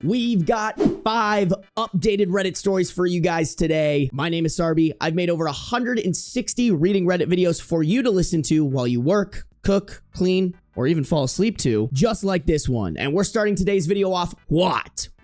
We've got 5 updated Reddit stories for you guys today. My name is Sarby. I've made over 160 reading Reddit videos for you to listen to while you work, cook, clean, or even fall asleep to, just like this one. And we're starting today's video off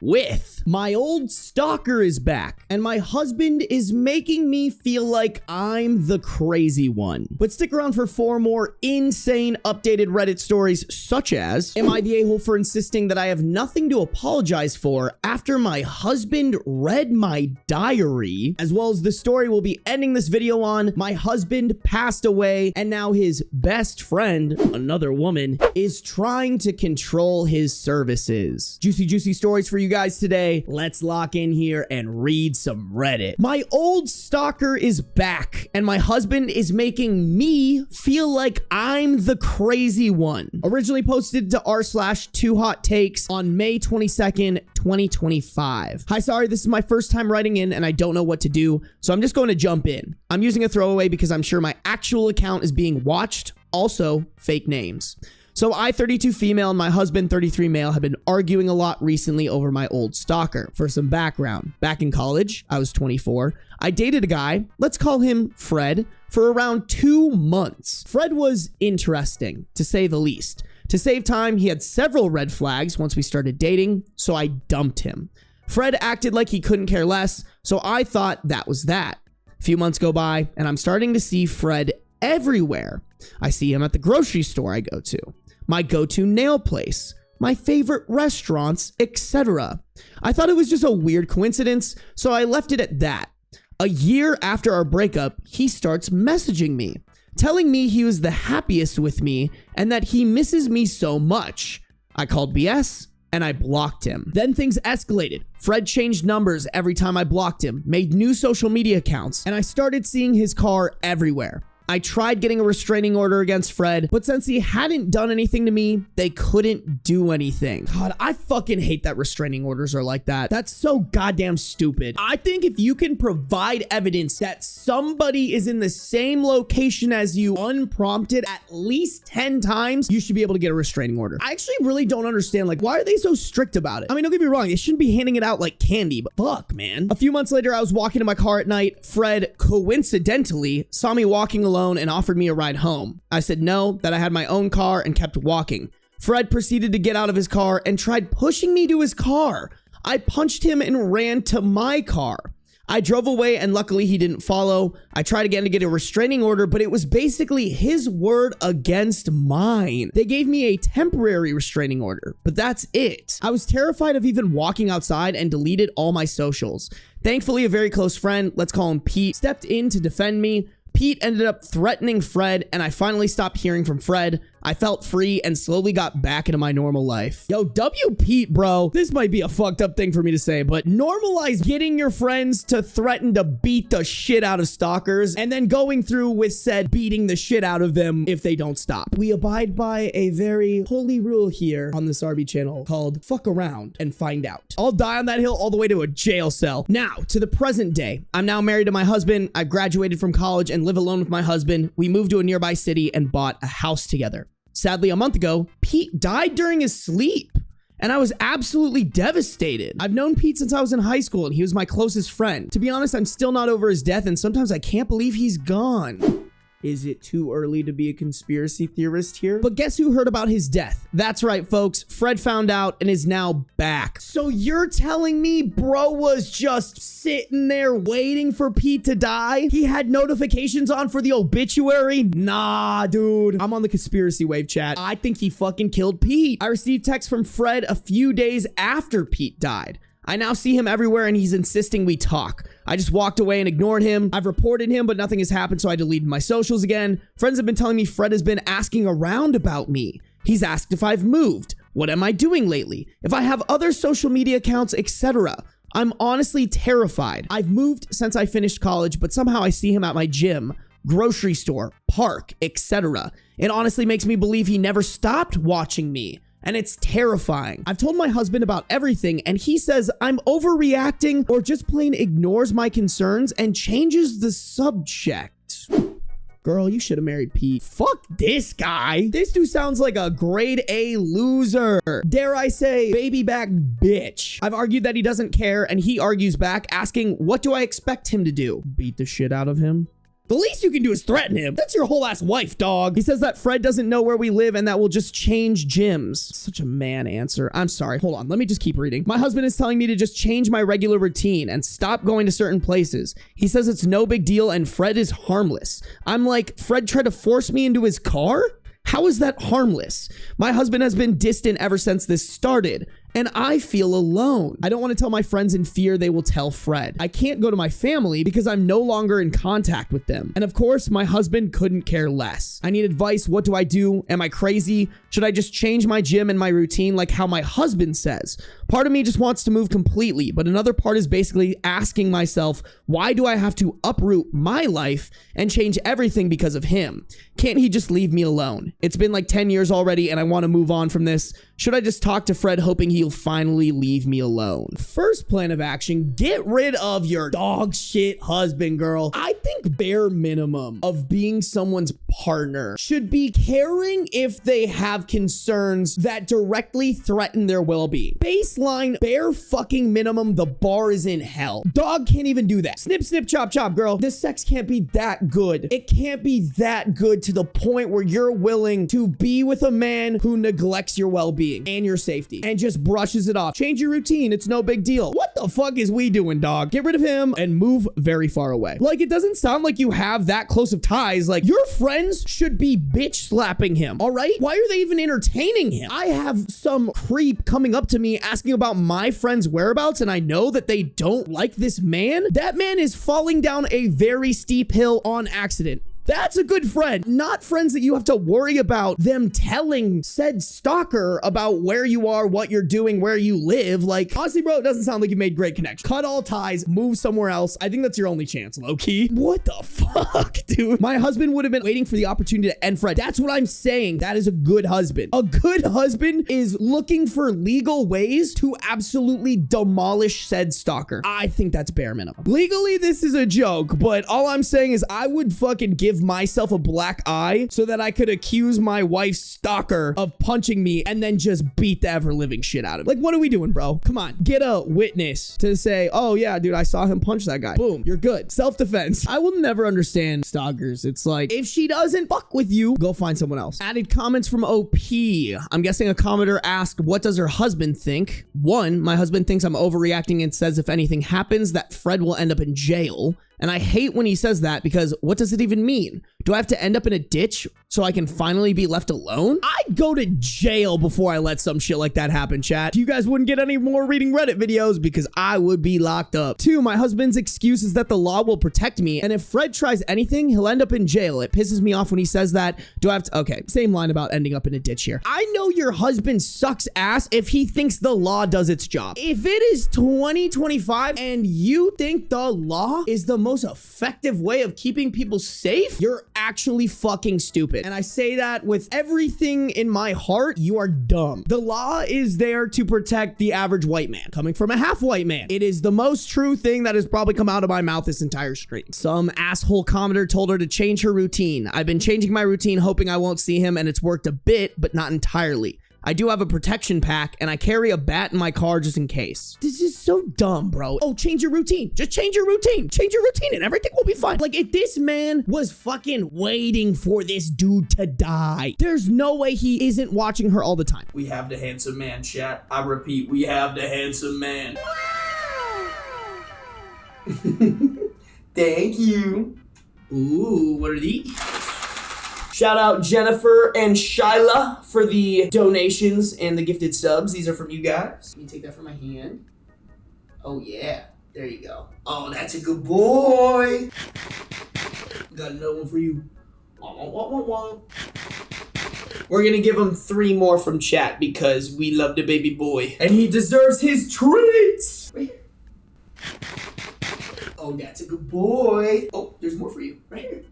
with my old stalker is back and my husband is making me feel like I'm the crazy one. But stick around for 4 more insane updated Reddit stories, such as, am I the a-hole for insisting that I have nothing to apologize for after my husband read my diary, as well as the story we'll be ending this video on, my husband passed away and now his best friend, another woman, is trying to control his services. Juicy stories for you guys today. Let's lock in here and read some Reddit. My old stalker is back and my husband is making me feel like I'm the crazy one. Originally posted to r/2hottakes on May 22nd, 2025. Hi, sorry, this is my first time writing in and I don't know what to do, so I'm just going to jump in. I'm using a throwaway because I'm sure my actual account is being watched. Also, fake names. So I, 32 female, and my husband, 33 male, have been arguing a lot recently over my old stalker. For some background, back in college, I was 24. I dated a guy, let's call him Fred, for around 2 months. Fred was interesting, to say the least. To save time, he had several red flags once we started dating, so I dumped him. Fred acted like he couldn't care less, so I thought that was that. A few months go by, and I'm starting to see Fred everywhere. I see him at the grocery store I go to, my go-to nail place, my favorite restaurants, etc. I thought it was just a weird coincidence, so I left it at that. A year after our breakup, he starts messaging me, telling me he was the happiest with me and that he misses me so much. I called BS and I blocked him. Then things escalated. Fred changed numbers every time I blocked him, made new social media accounts, and I started seeing his car everywhere. I tried getting a restraining order against Fred, but since he hadn't done anything to me, they couldn't do anything. God, I fucking hate that restraining orders are like that. That's so goddamn stupid. I think if you can provide evidence that somebody is in the same location as you unprompted at least 10 times, you should be able to get a restraining order. I actually really don't understand, like, why are they so strict about it? I mean, don't get me wrong, they shouldn't be handing it out like candy, but fuck, man. A few months later, I was walking in my car at night. Fred, coincidentally, saw me walking alone and offered me a ride home. I said no, that I had my own car, and kept walking. Fred proceeded to get out of his car and tried pushing me to his car. I punched him and ran to my car. I drove away and luckily he didn't follow. I tried again to get a restraining order, but it was basically his word against mine. They gave me a temporary restraining order, but that's it. I was terrified of even walking outside and deleted all my socials. Thankfully, a very close friend, let's call him Pete, stepped in to defend me. Pete ended up threatening Fred, and I finally stopped hearing from Fred. I felt free and slowly got back into my normal life. Yo, Pete, bro. This might be a fucked up thing for me to say, but normalize getting your friends to threaten to beat the shit out of stalkers and then going through with said beating the shit out of them if they don't stop. We abide by a very holy rule here on the Sarby channel called fuck around and find out. I'll die on that hill all the way to a jail cell. Now, to the present day. I'm now married to my husband. I graduated from college and live alone with my husband. We moved to a nearby city and bought a house together. Sadly, a month ago, Pete died during his sleep, and I was absolutely devastated. I've known Pete since I was in high school, and he was my closest friend. To be honest, I'm still not over his death, and sometimes I can't believe he's gone. Is it too early to be a conspiracy theorist here? But guess who heard about his death? That's right, folks. Fred found out and is now back. So you're telling me bro was just sitting there waiting for Pete to die? He had notifications on for the obituary? Nah, dude. I'm on the conspiracy wave, chat. I think he fucking killed Pete. I received text from Fred a few days after Pete died. I now see him everywhere and he's insisting we talk. I just walked away and ignored him. I've reported him, but nothing has happened, so I deleted my socials again. Friends have been telling me Fred has been asking around about me. He's asked if I've moved. What am I doing lately? If I have other social media accounts, etc. I'm honestly terrified. I've moved since I finished college, but somehow I see him at my gym, grocery store, park, etc. It honestly makes me believe he never stopped watching me. And it's terrifying. I've told my husband about everything and he says I'm overreacting or just plain ignores my concerns and changes the subject. Girl, you should have married Pete. Fuck this guy. This dude sounds like a grade A loser. Dare I say, baby back bitch. I've argued that he doesn't care, and he argues back, asking, what do I expect him to do? Beat the shit out of him? The least you can do is threaten him. That's your whole ass wife, dog. He says that Fred doesn't know where we live and that we'll just change gyms. Such a man answer. I'm sorry. Hold on. Let me just keep reading. My husband is telling me to just change my regular routine and stop going to certain places. He says it's no big deal and Fred is harmless. I'm like, Fred tried to force me into his car? How is that harmless? My husband has been distant ever since this started, and I feel alone. I don't want to tell my friends in fear they will tell Fred. I can't go to my family because I'm no longer in contact with them. And of course, my husband couldn't care less. I need advice. What do I do? Am I crazy? Should I just change my gym and my routine like how my husband says? Part of me just wants to move completely, but another part is basically asking myself, why do I have to uproot my life and change everything because of him? Can't he just leave me alone? It's been like 10 years already and I want to move on from this. Should I just talk to Fred hoping he'll finally leave me alone? First plan of action, get rid of your dog shit husband, girl. I think bare minimum of being someone's partner should be caring if they have concerns that directly threaten their well-being. Baseline, bare fucking minimum, the bar is in hell. Dog can't even do that. Snip, snip, chop, chop, girl. This sex can't be that good. It can't be that good to the point where you're willing to be with a man who neglects your well-being and your safety and just brushes it off. Change your routine. It's no big deal. What the fuck is we doing, dog? Get rid of him and move very far away. Like, it doesn't sound like you have that close of ties. Like, your friends should be bitch slapping him, all right? Why are they even entertaining him? I have some creep coming up to me asking about my friend's whereabouts, and I know that they don't like this man. That man is falling down a very steep hill on accident. That's a good friend, not friends that you have to worry about them telling said stalker about where you are, what you're doing, where you live. Like, honestly, bro, it doesn't sound like you made great connections. Cut all ties, move somewhere else. I think that's your only chance, low-key. What the fuck, dude? My husband would have been waiting for the opportunity to end Fred. That's what I'm saying. That is a good husband. A good husband is looking for legal ways to absolutely demolish said stalker. I think that's bare minimum. Legally, this is a joke, but all I'm saying is I would fucking give myself a black eye so that I could accuse my wife's stalker of punching me and then just beat the ever-living shit out of him. Like, what are we doing, bro? Come on. Get a witness to say, oh yeah, dude, I saw him punch that guy. Boom, you're good. Self-defense. I will never understand stalkers. It's like, if she doesn't fuck with you, go find someone else. Added comments from OP. I'm guessing a commenter asked, what does her husband think? One, my husband thinks I'm overreacting and says if anything happens that Fred will end up in jail. And I hate when he says that because what does it even mean? Do I have to end up in a ditch so I can finally be left alone? I'd go to jail before I let some shit like that happen, chat. You guys wouldn't get any more reading Reddit videos because I would be locked up. Two, my husband's excuse is that the law will protect me. And if Fred tries anything, he'll end up in jail. It pisses me off when he says that. Do I have to? Okay, same line about ending up in a ditch here. I know your husband sucks ass if he thinks the law does its job. If it is 2025 and you think the law is the most effective way of keeping people safe, you're actually fucking stupid. And I say that with everything in my heart. You are dumb. The law is there to protect the average white man. Coming from a half white man, it is the most true thing that has probably come out of my mouth this entire stream. Some asshole commenter told her to change her routine. I've been changing my routine hoping I won't see him, and it's worked a bit, but not entirely. I do have a protection pack, and I carry a bat in my car just in case. This is so dumb, bro. Oh, change your routine. Just change your routine. Change your routine and everything will be fine. Like, if this man was fucking waiting for this dude to die, there's no way he isn't watching her all the time. We have the handsome man, chat. I repeat, we have the handsome man. Thank you. Ooh, what are these? Shout out Jennifer and Shyla for the donations and the gifted subs. These are from you guys. Let me take that from my hand. Oh yeah, there you go. Oh, that's a good boy. Got another one for you. We're gonna give him 3 more from chat because we love the baby boy. And he deserves his treats. Right here. Oh, that's a good boy. Oh, there's more for you. Right here.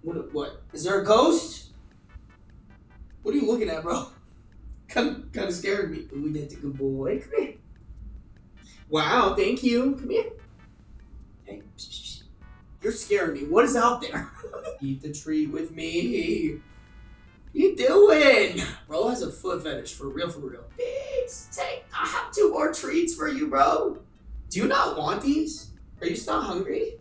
What? Is there a ghost? What are you looking at, bro? Kind of scared me. Ooh, that's a good boy. Come here. Wow, thank you. Come here. Hey. You're scaring me. What is out there? Eat the treat with me. You doing? Bro has a foot fetish, for real, for real. Please, I have 2 more treats for you, bro. Do you not want these? Are you still hungry?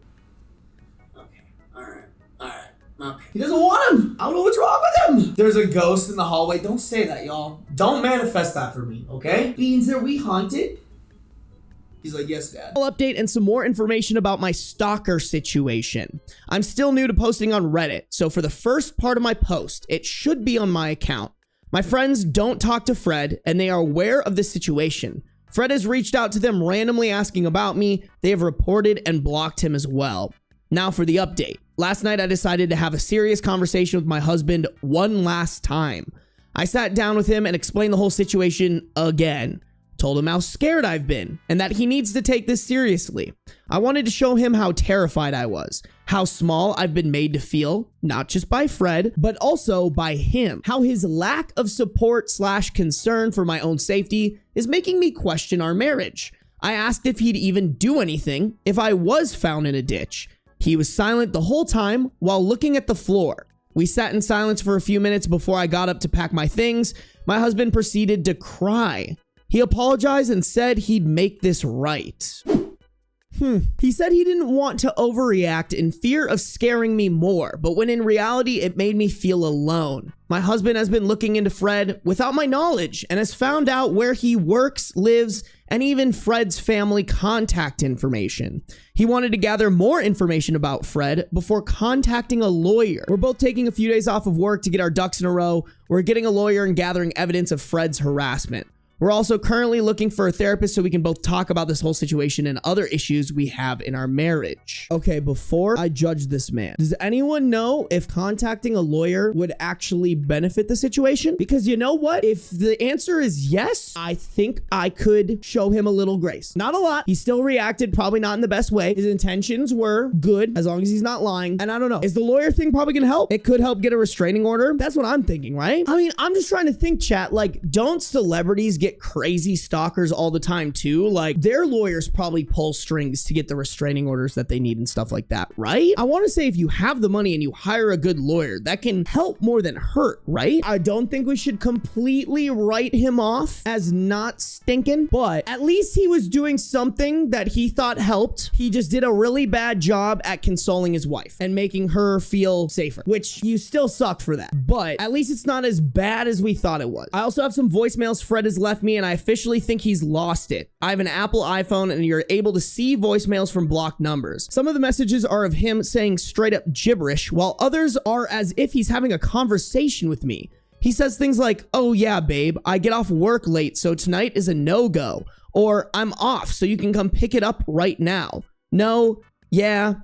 Okay, alright. Okay. He doesn't want them. I don't know what's wrong with him. There's a ghost in the hallway. Don't say that, y'all. Don't manifest that for me, okay? Beans, are we haunted? He's like, yes, Dad. I'll update and some more information about my stalker situation. I'm still new to posting on Reddit, so for the first part of my post, it should be on my account. My friends don't talk to Fred, and they are aware of this situation. Fred has reached out to them randomly asking about me. They have reported and blocked him as well. Now for the update. Last night, I decided to have a serious conversation with my husband one last time. I sat down with him and explained the whole situation again. Told him how scared I've been and that he needs to take this seriously. I wanted to show him how terrified I was, how small I've been made to feel, not just by Fred, but also by him, how his lack of support / concern for my own safety is making me question our marriage. I asked if he'd even do anything if I was found in a ditch. He was silent the whole time while looking at the floor. We sat in silence for a few minutes before I got up to pack my things. My husband proceeded to cry. He apologized and said he'd make this right. He said he didn't want to overreact in fear of scaring me more, but when in reality, it made me feel alone. My husband has been looking into Fred without my knowledge and has found out where he works, lives, and even Fred's family contact information. He wanted to gather more information about Fred before contacting a lawyer. We're both taking a few days off of work to get our ducks in a row. We're getting a lawyer and gathering evidence of Fred's harassment. We're also currently looking for a therapist so we can both talk about this whole situation and other issues we have in our marriage. Okay, before I judge this man, does anyone know if contacting a lawyer would actually benefit the situation? Because you know what? If the answer is yes, I think I could show him a little grace. Not a lot. He still reacted, probably not in the best way. His intentions were good, as long as he's not lying. And I don't know. Is the lawyer thing probably gonna help? It could help get a restraining order. That's what I'm thinking, right? I mean, I'm just trying to think, chat. Like, don't celebrities get crazy stalkers all the time too? Like, their lawyers probably pull strings to get the restraining orders that they need and stuff like that, right? I want to say if you have the money and you hire a good lawyer, that can help more than hurt, right? I don't think we should completely write him off as not stinking, but at least he was doing something that he thought helped. He just did a really bad job at consoling his wife and making her feel safer, which you still suck for that, but at least it's not as bad as we thought it was. I also have some voicemails Fred has left me, and I officially think he's lost it. I have an Apple iPhone, and you're able to see voicemails from blocked numbers. Some of the messages are of him saying straight up gibberish, while others are as if he's having a conversation with me. He says things like, "Oh yeah, babe, I get off work late, so tonight is a no-go." Or, "I'm off, so you can come pick it up right now." "No, yeah,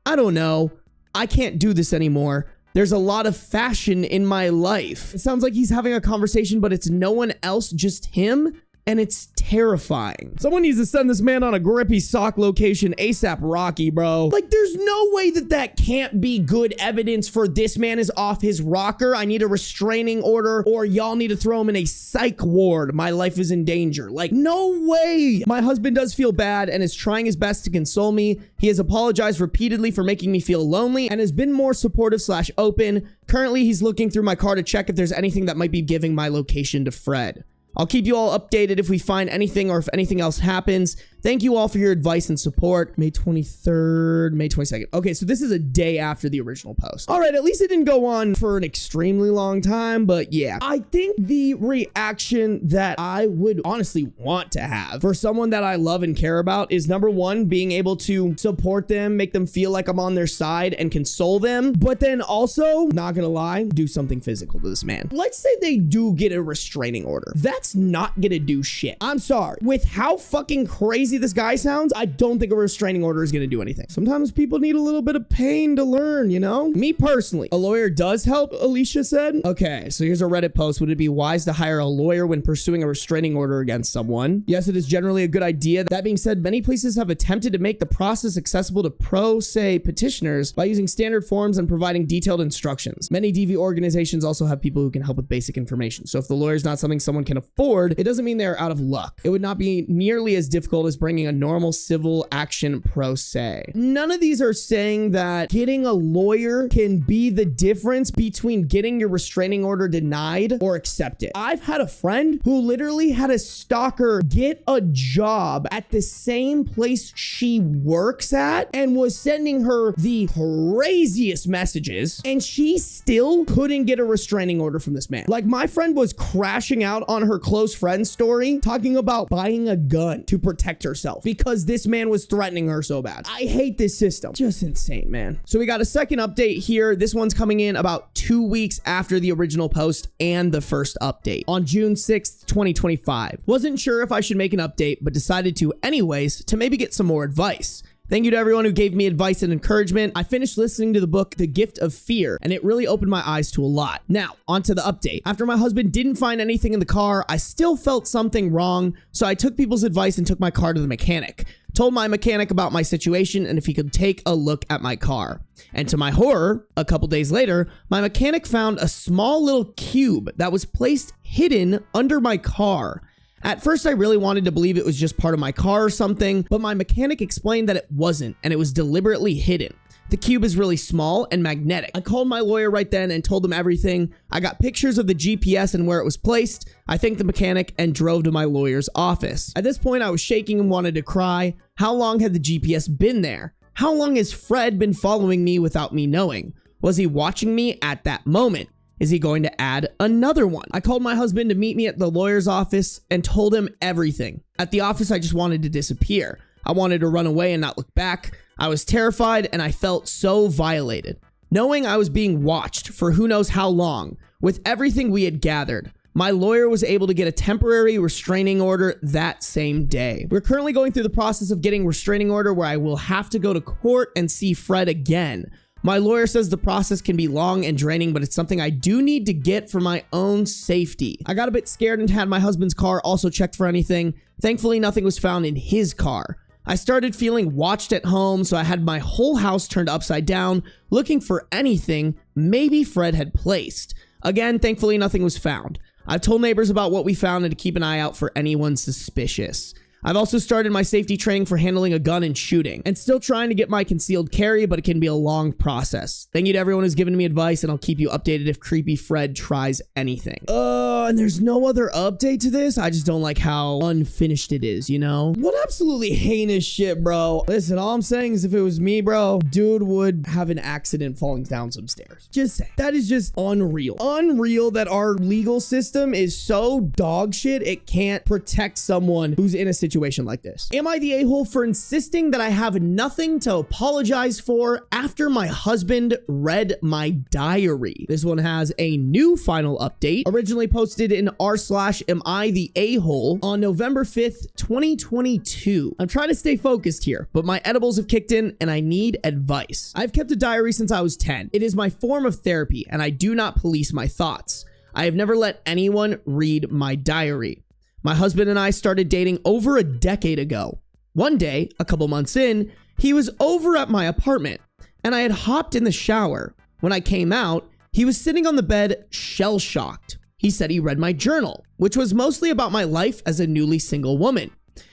I don't know. I can't do this anymore. There's a lot of fashion in my life." It sounds like he's having a conversation, but it's no one else, just him. And it's terrifying. Someone needs to send this man on a grippy sock location ASAP Rocky, bro. Like, there's no way that that can't be good evidence for this man is off his rocker. I need a restraining order, or y'all need to throw him in a psych ward. My life is in danger. Like, no way. My husband does feel bad and is trying his best to console me. He has apologized repeatedly for making me feel lonely and has been more supportive / open. Currently, he's looking through my car to check if there's anything that might be giving my location to Fred. I'll keep you all updated if we find anything or if anything else happens. Thank you all for your advice and support. May 23rd, May 22nd. Okay, so this is a day after the original post. All right, at least it didn't go on for an extremely long time, but yeah. I think the reaction that I would honestly want to have for someone that I love and care about is, number one, being able to support them, make them feel like I'm on their side and console them, but then also, not gonna lie, do something physical to this man. Let's say they do get a restraining order. That's not gonna do shit. I'm sorry. With how fucking crazy this guy sounds, I don't think a restraining order is gonna do anything. Sometimes people need a little bit of pain to learn, you know? Me personally, a lawyer does help, Alicia said. Okay, so here's a Reddit post. Would it be wise to hire a lawyer when pursuing a restraining order against someone? Yes, it is generally a good idea. That being said, many places have attempted to make the process accessible to pro se petitioners by using standard forms and providing detailed instructions. Many DV organizations also have people who can help with basic information. So if the lawyer is not something someone can afford, it doesn't mean they're out of luck. It would not be nearly as difficult as bringing a normal civil action pro se. None of these are saying that getting a lawyer can be the difference between getting your restraining order denied or accepted. I've had a friend who literally had a stalker get a job at the same place she works at and was sending her the craziest messages, and she still couldn't get a restraining order from this man. Like, my friend was crashing out on her close friend story talking about buying a gun to protect herself because this man was threatening her so bad. I hate this system. Just insane, man. So we got a second update here. This one's coming in about 2 weeks after the original post and the first update on June 6th, 2025. Wasn't sure if I should make an update, but decided to anyways to maybe get some more advice. Thank you to everyone who gave me advice and encouragement. I finished listening to the book, The Gift of Fear, and it really opened my eyes to a lot. Now, onto the update. After my husband didn't find anything in the car, I still felt something wrong, so I took people's advice and took my car to the mechanic. Told my mechanic about my situation and if he could take a look at my car. And to my horror, a couple days later, my mechanic found a small little cube that was placed hidden under my car. At first, I really wanted to believe it was just part of my car or something, but my mechanic explained that it wasn't, and it was deliberately hidden. The cube is really small and magnetic. I called my lawyer right then and told him everything. I got pictures of the GPS and where it was placed. I thanked the mechanic and drove to my lawyer's office. At this point, I was shaking and wanted to cry. How long had the GPS been there? How long has Fred been following me without me knowing? Was he watching me at that moment? Is he going to add another one? I called my husband to meet me at the lawyer's office and told him everything. At the office, I just wanted to disappear. I wanted to run away and not look back. I was terrified and I felt so violated. Knowing I was being watched for who knows how long, with everything we had gathered, my lawyer was able to get a temporary restraining order that same day. We're currently going through the process of getting a restraining order where I will have to go to court and see Fred again. My lawyer says the process can be long and draining, but it's something I do need to get for my own safety. I got a bit scared and had my husband's car also checked for anything. Thankfully, nothing was found in his car. I started feeling watched at home, so I had my whole house turned upside down, looking for anything maybe Fred had placed. Again, thankfully, nothing was found. I've told neighbors about what we found and to keep an eye out for anyone suspicious. I've also started my safety training for handling a gun and shooting, and still trying to get my concealed carry, but it can be a long process. Thank you to everyone who's given me advice, and I'll keep you updated if creepy Fred tries anything. And there's no other update to this? I just don't like how unfinished it is, you know? What absolutely heinous shit, bro. Listen, all I'm saying is if it was me, bro, dude would have an accident falling down some stairs. Just saying. That is just unreal. Unreal that our legal system is so dog shit it can't protect someone who's in a situation like this. Am I the a-hole for insisting that I have nothing to apologize for after my husband read my diary? This one has a new final update, originally posted in r/am I the a-hole on November 5th, 2022. I'm trying to stay focused here, but my edibles have kicked in and I need advice. I've kept a diary since I was 10. It is my form of therapy and I do not police my thoughts. I have never let anyone read my diary. My husband and I started dating over a decade ago. One day, a couple months in, he was over at my apartment and I had hopped in the shower. When I came out, he was sitting on the bed, shell-shocked. He said he read my journal, which was mostly about my life as a newly single woman.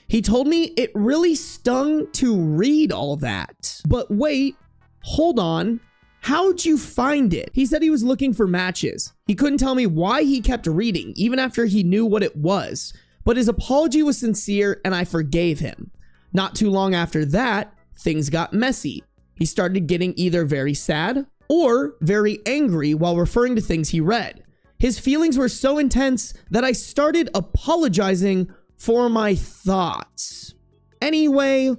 He told me it really stung to read all that. But wait, hold on. How'd you find it? He said he was looking for matches. He couldn't tell me why he kept reading, even after he knew what it was. But his apology was sincere and I forgave him. Not too long after that, things got messy. He started getting either very sad or very angry while referring to things he read. His feelings were so intense that I started apologizing for my thoughts. Anyway,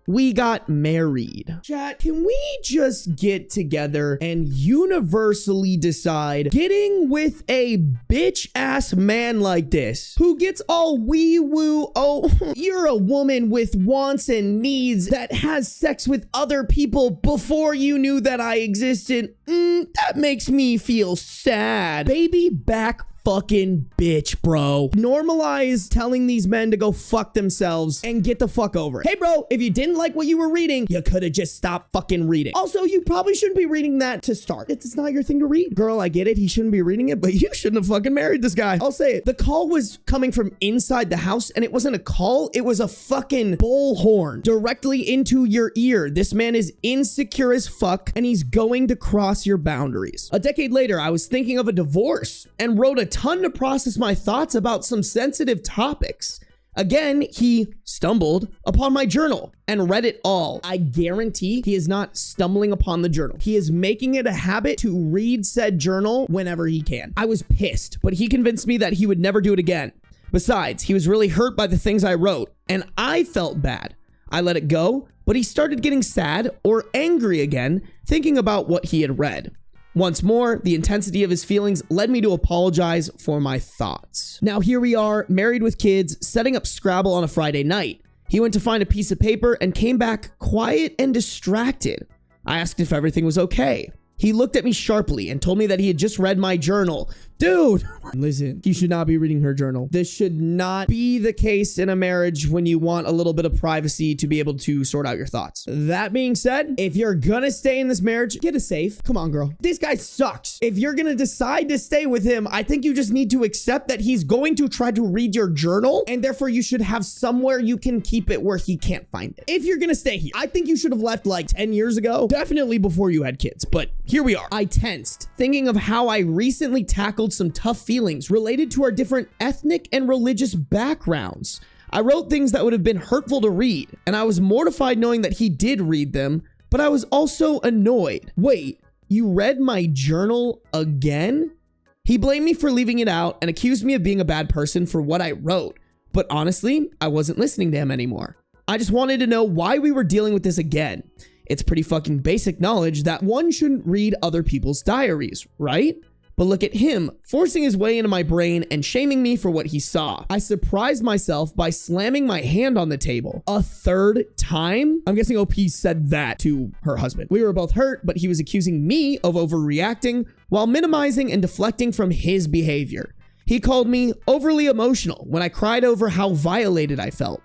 we got married. Chat, can we just get together and universally decide getting with a bitch ass man like this who gets all wee woo, oh, you're a woman with wants and needs that has sex with other people before you knew that I existed. That makes me feel sad. Baby back fucking bitch, bro. Normalize telling these men to go fuck themselves and get the fuck over it. Hey, bro, if you didn't like what you were reading, you could have just stopped fucking reading. Also, you probably shouldn't be reading that to start. It's not your thing to read. Girl, I get it. He shouldn't be reading it, but you shouldn't have fucking married this guy. I'll say it. The call was coming from inside the house, and it wasn't a call. It was a fucking bullhorn directly into your ear. This man is insecure as fuck, and he's going to cross your boundaries. A decade later, I was thinking of a divorce and wrote a ton to process my thoughts about some sensitive topics. Again, he stumbled upon my journal and read it all. I guarantee he is not stumbling upon the journal. He is making it a habit to read said journal whenever he can. I was pissed, but he convinced me that he would never do it again. Besides, he was really hurt by the things I wrote, and I felt bad. I let it go, but he started getting sad or angry again, thinking about what he had read. Once more, the intensity of his feelings led me to apologize for my thoughts. Now here we are, married with kids, setting up Scrabble on a Friday night. He went to find a piece of paper and came back quiet and distracted. I asked if everything was okay. He looked at me sharply and told me that he had just read my journal. Dude, listen, you should not be reading her journal. This should not be the case in a marriage when you want a little bit of privacy to be able to sort out your thoughts. That being said, if you're gonna stay in this marriage, get a safe. Come on, girl. This guy sucks. If you're gonna decide to stay with him, I think you just need to accept that he's going to try to read your journal, and therefore you should have somewhere you can keep it where he can't find it. If you're gonna stay here, I think you should have left like 10 years ago, definitely before you had kids, but here we are. I tensed, thinking of how I recently tackled some tough feelings related to our different ethnic and religious backgrounds. I wrote things that would have been hurtful to read, and I was mortified knowing that he did read them, but I was also annoyed. Wait, you read my journal again? He blamed me for leaving it out and accused me of being a bad person for what I wrote, but honestly, I wasn't listening to him anymore. I just wanted to know why we were dealing with this again. It's pretty fucking basic knowledge that one shouldn't read other people's diaries, right? But look at him, forcing his way into my brain and shaming me for what he saw. I surprised myself by slamming my hand on the table. A third time? I'm guessing OP said that to her husband. We were both hurt, but he was accusing me of overreacting while minimizing and deflecting from his behavior. He called me overly emotional when I cried over how violated I felt.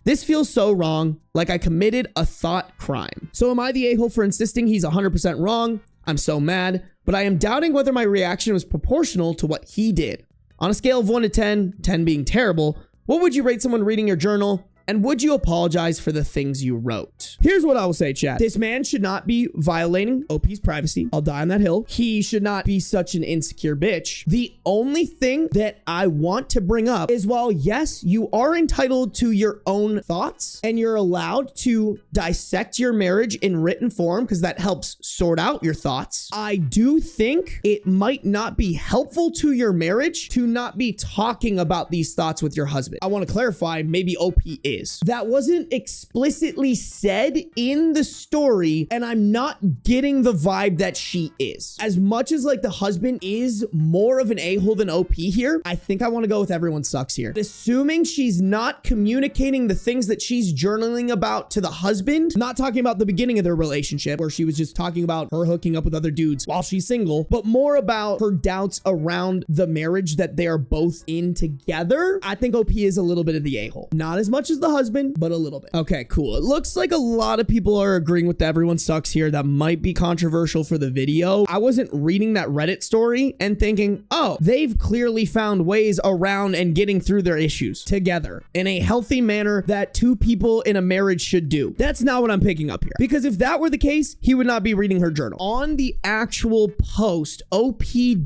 This feels so wrong, like I committed a thought crime. So am I the a-hole for insisting he's 100% wrong? I'm so mad, but I am doubting whether my reaction was proportional to what he did. On a scale of 1 to 10, 10 being terrible, what would you rate someone reading your journal? And would you apologize for the things you wrote? Here's what I will say, chat. This man should not be violating OP's privacy. I'll die on that hill. He should not be such an insecure bitch. The only thing that I want to bring up is while yes, you are entitled to your own thoughts and you're allowed to dissect your marriage in written form because that helps sort out your thoughts. I do think it might not be helpful to your marriage to not be talking about these thoughts with your husband. I want to clarify, maybe OP is. That wasn't explicitly said in the story, and I'm not getting the vibe that she is. As much as like the husband is more of an a-hole than OP here, I think I want to go with everyone sucks here. Assuming she's not communicating the things that she's journaling about to the husband, not talking about the beginning of their relationship where she was just talking about her hooking up with other dudes while she's single, but more about her doubts around the marriage that they are both in together. I think OP is a little bit of the a-hole. Not as much as the husband, but a little bit. Okay, cool. It looks like a lot of people are agreeing with the everyone sucks here. That might be controversial for the video. I wasn't reading that Reddit story and thinking, oh, they've clearly found ways around and getting through their issues together in a healthy manner that two people in a marriage should do. That's not what I'm picking up here. Because if that were the case, he would not be reading her journal. On the actual post, OP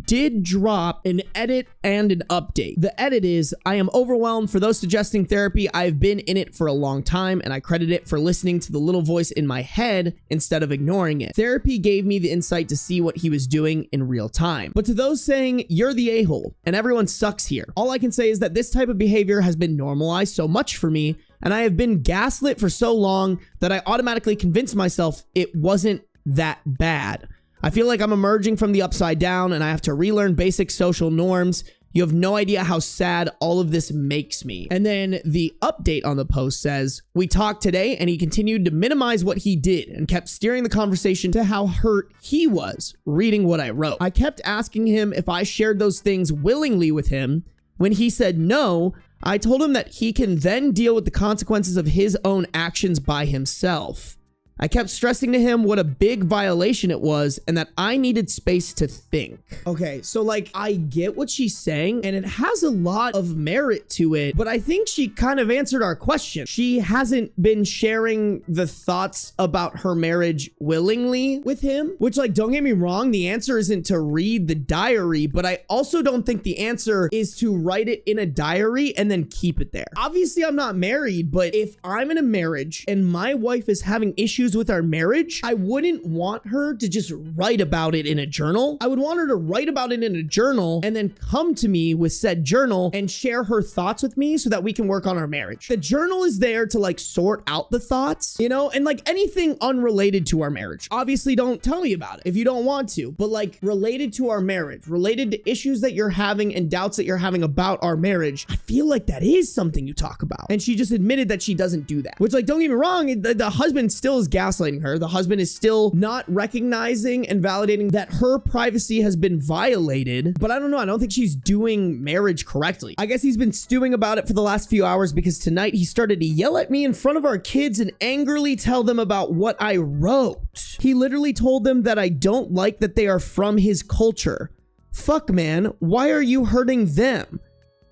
did drop an edit and an update. The edit is, I am overwhelmed. For those suggesting therapy, I've been in it for a long time and I credit it for listening to the little voice in my head instead of ignoring it. Therapy gave me the insight to see what he was doing in real time. But to those saying you're the a-hole and everyone sucks here, all I can say is that this type of behavior has been normalized so much for me, and I have been gaslit for so long that I automatically convinced myself it wasn't that bad. I feel like I'm emerging from the upside down and I have to relearn basic social norms. You have no idea how sad all of this makes me. And then the update on the post says, we talked today and he continued to minimize what he did and kept steering the conversation to how hurt he was reading what I wrote. I kept asking him if I shared those things willingly with him. When he said no, I told him that he can then deal with the consequences of his own actions by himself. I kept stressing to him what a big violation it was and that I needed space to think. Okay, so like I get what she's saying and it has a lot of merit to it, but I think she kind of answered our question. She hasn't been sharing the thoughts about her marriage willingly with him, which, like, don't get me wrong, the answer isn't to read the diary, but I also don't think the answer is to write it in a diary and then keep it there. Obviously, I'm not married, but if I'm in a marriage and my wife is having issues with our marriage, I wouldn't want her to just write about it in a journal. I would want her to write about it in a journal and then come to me with said journal and share her thoughts with me so that we can work on our marriage. The journal is there to like sort out the thoughts, you know, and like anything unrelated to our marriage. Obviously, don't tell me about it if you don't want to, but like related to our marriage, related to issues that you're having and doubts that you're having about our marriage, I feel like that is something you talk about. And she just admitted that she doesn't do that, which, like, don't get me wrong, the husband still is gaslighting her. The husband is still not recognizing and validating that her privacy has been violated. But I don't know. I don't think she's doing marriage correctly. I guess he's been stewing about it for the last few hours because tonight he started to yell at me in front of our kids and angrily tell them about what I wrote. He literally told them that I don't like that they are from his culture. Fuck, man. Why are you hurting them?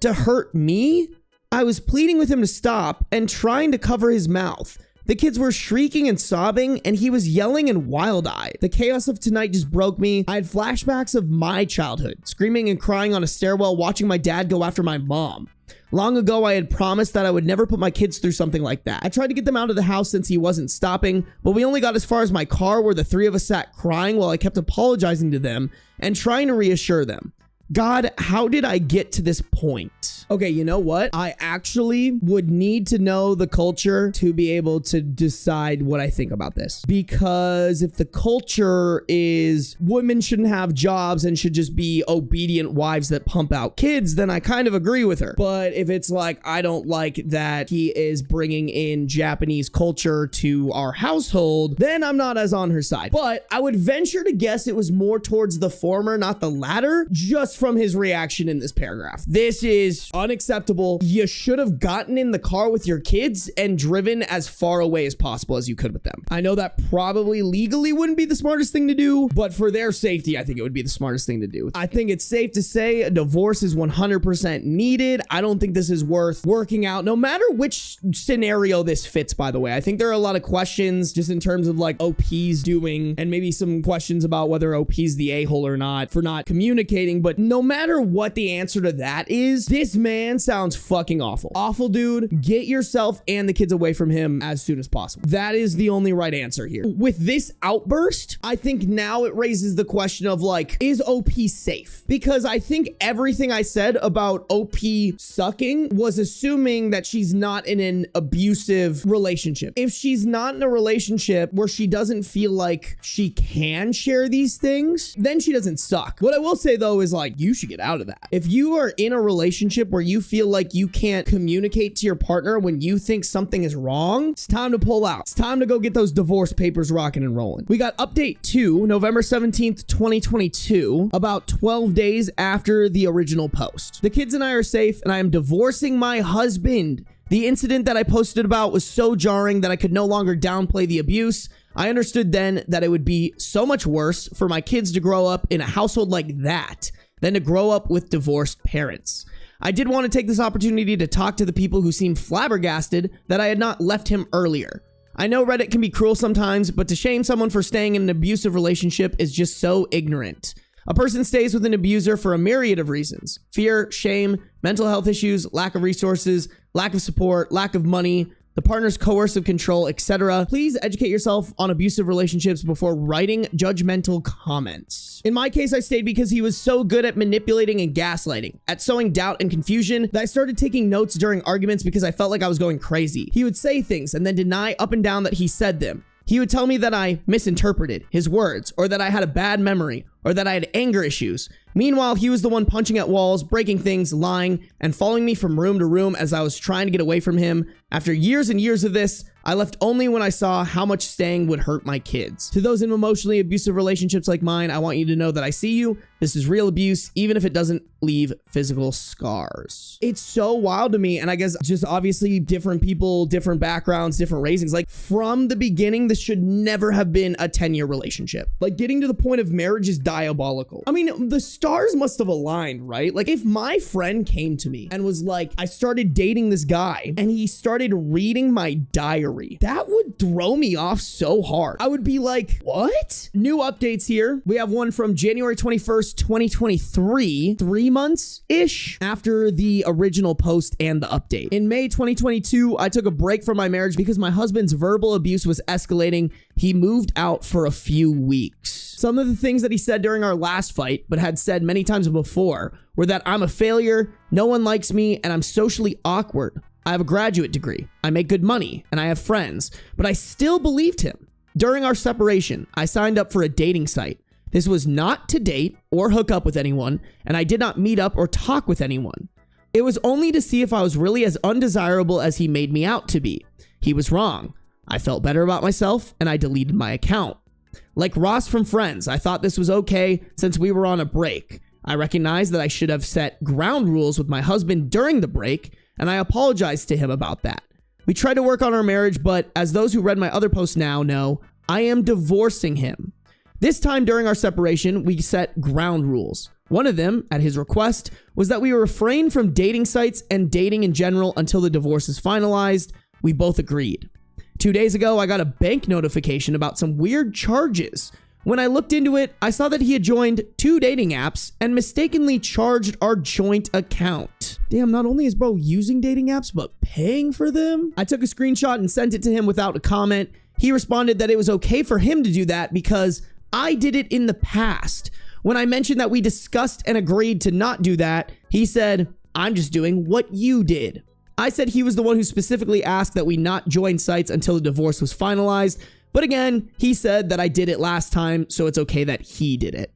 To hurt me? I was pleading with him to stop and trying to cover his mouth. The kids were shrieking and sobbing, and he was yelling and wild-eyed. The chaos of tonight just broke me. I had flashbacks of my childhood, screaming and crying on a stairwell, watching my dad go after my mom. Long ago, I had promised that I would never put my kids through something like that. I tried to get them out of the house since he wasn't stopping, but we only got as far as my car where the three of us sat crying while I kept apologizing to them and trying to reassure them. God, how did I get to this point? Okay, you know what? I actually would need to know the culture to be able to decide what I think about this. Because if the culture is women shouldn't have jobs and should just be obedient wives that pump out kids, then I kind of agree with her. But if it's like, I don't like that he is bringing in Japanese culture to our household, then I'm not as on her side. But I would venture to guess it was more towards the former, not the latter, just from his reaction in this paragraph. This is unacceptable. You should have gotten in the car with your kids and driven as far away as possible as you could with them. I know that probably legally wouldn't be the smartest thing to do, but for their safety, I think it would be the smartest thing to do. I think it's safe to say a divorce is 100% needed. I don't think this is worth working out, no matter which scenario this fits, by the way. I think there are a lot of questions just in terms of like OP's doing, and maybe some questions about whether OP's the a-hole or not for not communicating, but no matter what the answer to that is, this man sounds fucking awful. Awful, dude. Get yourself and the kids away from him as soon as possible. That is the only right answer here. With this outburst, I think now it raises the question of like, is OP safe? Because I think everything I said about OP sucking was assuming that she's not in an abusive relationship. If she's not in a relationship where she doesn't feel like she can share these things, then she doesn't suck. What I will say though is like, you should get out of that. If you are in a relationship where you feel like you can't communicate to your partner when you think something is wrong, it's time to pull out. It's time to go get those divorce papers rocking and rolling. We got update 2, November 17th, 2022, about 12 days after the original post. The kids and I are safe, and I am divorcing my husband. The incident that I posted about was so jarring that I could no longer downplay the abuse. I understood then that it would be so much worse for my kids to grow up in a household like that than to grow up with divorced parents. I did want to take this opportunity to talk to the people who seemed flabbergasted that I had not left him earlier. I know Reddit can be cruel sometimes, but to shame someone for staying in an abusive relationship is just so ignorant. A person stays with an abuser for a myriad of reasons: fear, shame, mental health issues, lack of resources, lack of support, lack of money, the partner's coercive control, etc. Please educate yourself on abusive relationships before writing judgmental comments. In my case, I stayed because he was so good at manipulating and gaslighting, at sowing doubt and confusion, that I started taking notes during arguments because I felt like I was going crazy. He would say things and then deny up and down that he said them. He would tell me that I misinterpreted his words, or that I had a bad memory, or that I had anger issues. Meanwhile, he was the one punching at walls, breaking things, lying, and following me from room to room as I was trying to get away from him. After years and years of this, I left only when I saw how much staying would hurt my kids. To those in emotionally abusive relationships like mine, I want you to know that I see you. This is real abuse, even if it doesn't leave physical scars. It's so wild to me, and I guess just obviously different people, different backgrounds, different raisings. Like, from the beginning, this should never have been a 10-year relationship. Like, getting to the point of marriage is diabolical. I mean, the stars must have aligned, right? Like, if my friend came to me and was like, I started dating this guy, and he started reading my diary, that would throw me off so hard. I would be like, what? New updates here. We have one from January 21st, 2023, 3 months-ish after the original post and the update. In May 2022, I took a break from my marriage because my husband's verbal abuse was escalating. He moved out for a few weeks. Some of the things that he said during our last fight, but had said many times before, were that I'm a failure, no one likes me, and I'm socially awkward. I have a graduate degree, I make good money, and I have friends, but I still believed him. During our separation, I signed up for a dating site. This was not to date or hook up with anyone, and I did not meet up or talk with anyone. It was only to see if I was really as undesirable as he made me out to be. He was wrong. I felt better about myself, and I deleted my account. Like Ross from Friends, I thought this was okay since we were on a break. I recognized that I should have set ground rules with my husband during the break, and I apologized to him about that. We tried to work on our marriage, but as those who read my other posts now know, I am divorcing him. This time during our separation, we set ground rules. One of them, at his request, was that we refrain from dating sites and dating in general until the divorce is finalized. We both agreed. 2 days ago, I got a bank notification about some weird charges. When I looked into it, I saw that he had joined 2 dating apps and mistakenly charged our joint account. Damn, not only is bro using dating apps, but paying for them? I took a screenshot and sent it to him without a comment. He responded that it was okay for him to do that because I did it in the past. When I mentioned that we discussed and agreed to not do that, he said, I'm just doing what you did. I said he was the one who specifically asked that we not join sites until the divorce was finalized. But again, he said that I did it last time, so it's okay that he did it.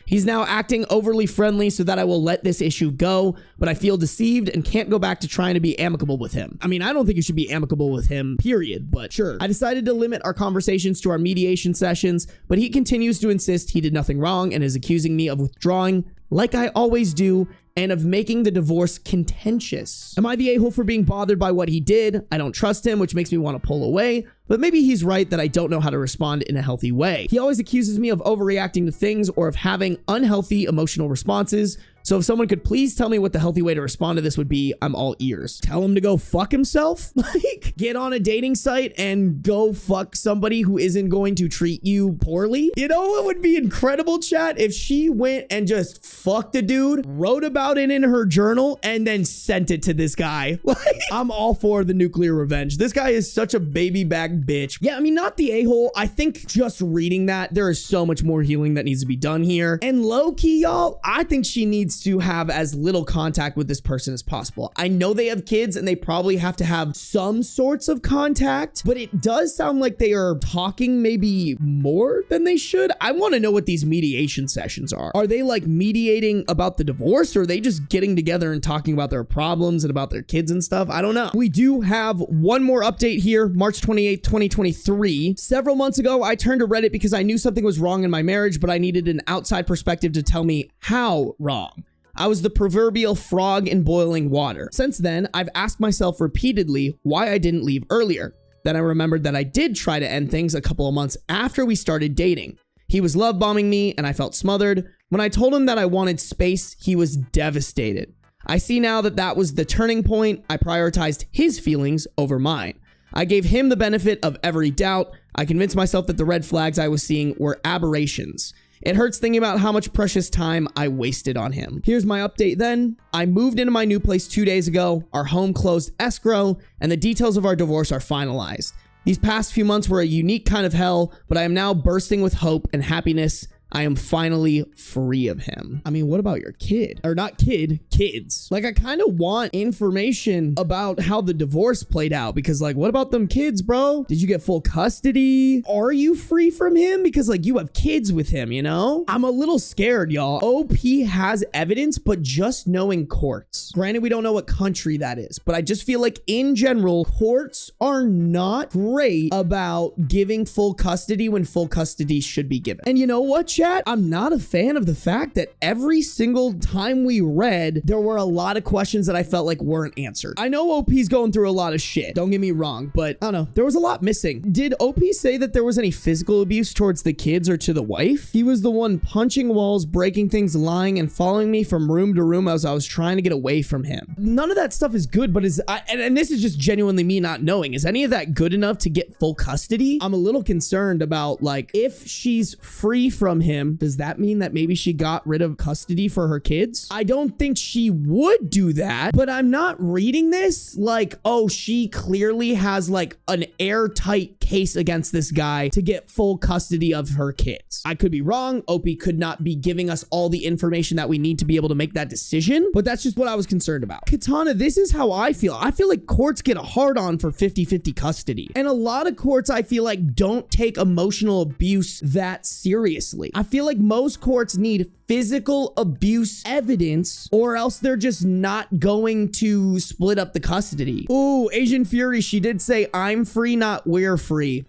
He's now acting overly friendly so that I will let this issue go, but I feel deceived and can't go back to trying to be amicable with him. I mean, I don't think you should be amicable with him, period, but sure. I decided to limit our conversations to our mediation sessions, but he continues to insist he did nothing wrong and is accusing me of withdrawing, like I always do, and of making the divorce contentious. Am I the a-hole for being bothered by what he did? I don't trust him, which makes me want to pull away, but maybe he's right that I don't know how to respond in a healthy way. He always accuses me of overreacting to things or of having unhealthy emotional responses. So if someone could please tell me what the healthy way to respond to this would be, I'm all ears. Tell him to go fuck himself? Like, get on a dating site and go fuck somebody who isn't going to treat you poorly? You know what would be incredible, chat? If she went and just fucked a dude, wrote about it in her journal, and then sent it to this guy. Like, I'm all for the nuclear revenge. This guy is such a baby back bitch. Yeah, I mean, not the a-hole. I think just reading that, there is so much more healing that needs to be done here. And low-key, y'all, I think she needs to have as little contact with this person as possible. I know they have kids and they probably have to have some sorts of contact, but it does sound like they are talking maybe more than they should. I want to know what these mediation sessions are. Are they like mediating about the divorce, or are they just getting together and talking about their problems and about their kids and stuff? I don't know. We do have one more update here, March 28th, 2023. Several months ago, I turned to Reddit because I knew something was wrong in my marriage, but I needed an outside perspective to tell me how wrong. I was the proverbial frog in boiling water. Since then, I've asked myself repeatedly why I didn't leave earlier. Then I remembered that I did try to end things a couple of months after we started dating. He was love bombing me and I felt smothered. When I told him that I wanted space, he was devastated. I see now that that was the turning point. I prioritized his feelings over mine. I gave him the benefit of every doubt. I convinced myself that the red flags I was seeing were aberrations. It hurts thinking about how much precious time I wasted on him. Here's my update then. I moved into my new place 2 days ago. Our home closed escrow, and the details of our divorce are finalized. These past few months were a unique kind of hell, but I am now bursting with hope and happiness. I am finally free of him. I mean, what about your kid? Or not kid, kids. Like, I kind of want information about how the divorce played out because, like, what about them kids, bro? Did you get full custody? Are you free from him? Because, like, you have kids with him, you know? I'm a little scared, y'all. OP has evidence, but just knowing courts. Granted, we don't know what country that is, but I just feel like in general, courts are not great about giving full custody when full custody should be given. And you know what, chat? I'm not a fan of the fact that every single time we read, there were a lot of questions that I felt like weren't answered. I know OP's going through a lot of shit. Don't get me wrong, but I don't know. There was a lot missing. Did OP say that there was any physical abuse towards the kids or to the wife? He was the one punching walls, breaking things, lying, and following me from room to room as I was trying to get away from him. None of that stuff is good, but and this is just genuinely me not knowing. Is any of that good enough to get full custody? I'm a little concerned about, like, if she's free from him, does that mean that maybe she got rid of custody for her kids? I don't think she would do that, but I'm not reading this like, oh, she clearly has like an airtight case against this guy to get full custody of her kids. I could be wrong. OP could not be giving us all the information that we need to be able to make that decision, but that's just what I was concerned about. Katana, this is how I feel. I feel like courts get a hard on for 50-50 custody. And a lot of courts, I feel like, don't take emotional abuse that seriously. I feel like most courts need physical abuse evidence or else they're just not going to split up the custody. Ooh, Asian Fury, she did say, I'm free, not we're free.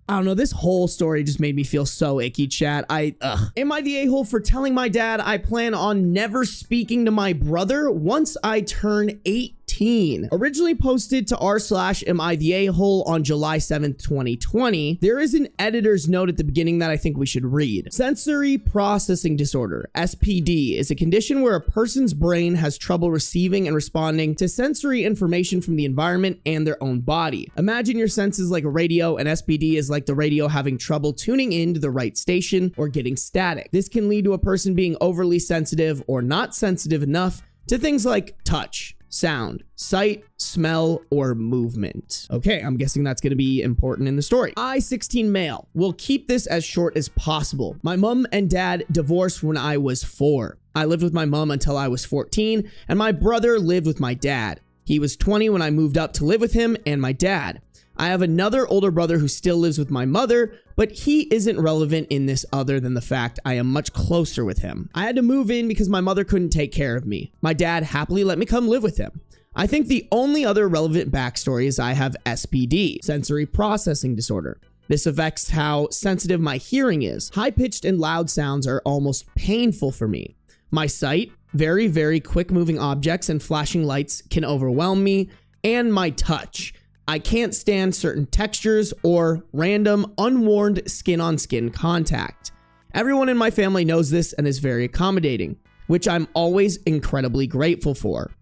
I don't know, this whole story just made me feel so icky, chat. Am I the a-hole for telling my dad I plan on never speaking to my brother once I turn 18? Originally posted to r/am I the a-hole on July 7th, 2020, there is an editor's note at the beginning that I think we should read. Sensory processing disorder, SPD, is a condition where a person's brain has trouble receiving and responding to sensory information from the environment and their own body. Imagine your senses like a radio, and SPD is like the radio having trouble tuning into the right station or getting static. This can lead to a person being overly sensitive or not sensitive enough to things like touch, sound, sight, smell, or movement. Okay, I'm guessing that's going to be important in the story. I, 16 male, will keep this as short as possible. My mom and dad divorced when I was 4. I lived with my mom until I was 14, and my brother lived with my dad. He was 20 when I moved up to live with him and my dad. I have another older brother who still lives with my mother, but he isn't relevant in this other than the fact I am much closer with him. I had to move in because my mother couldn't take care of me. My dad happily let me come live with him. I think the only other relevant backstory is I have SPD, sensory processing disorder. This affects how sensitive my hearing is. High-pitched and loud sounds are almost painful for me. My sight, very, very quick moving objects and flashing lights can overwhelm me, and my touch. I can't stand certain textures or random, unwarned skin-on-skin contact. Everyone in my family knows this and is very accommodating, which I'm always incredibly grateful for.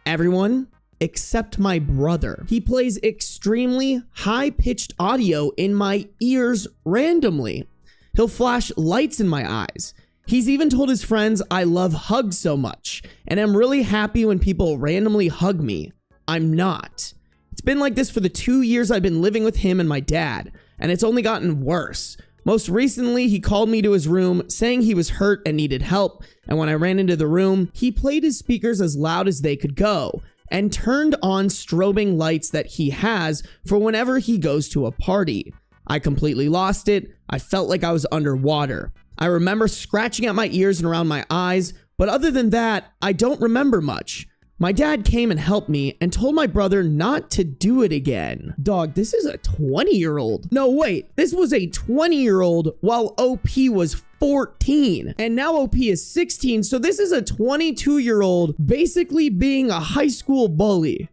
Everyone except my brother. He plays extremely high-pitched audio in my ears randomly. He'll flash lights in my eyes. He's even told his friends I love hugs so much, and I'm really happy when people randomly hug me. I'm not. It's been like this for the 2 years I've been living with him and my dad, and it's only gotten worse. Most recently, he called me to his room saying he was hurt and needed help, and when I ran into the room, he played his speakers as loud as they could go and turned on strobing lights that he has for whenever he goes to a party. I completely lost it. I felt like I was underwater. I remember scratching at my ears and around my eyes, but other than that, I don't remember much. My dad came and helped me and told my brother not to do it again. Dog, this is a 20-year-old. No, wait, this was a 20-year-old while OP was 14. And now OP is 16, so this is a 22-year-old basically being a high school bully.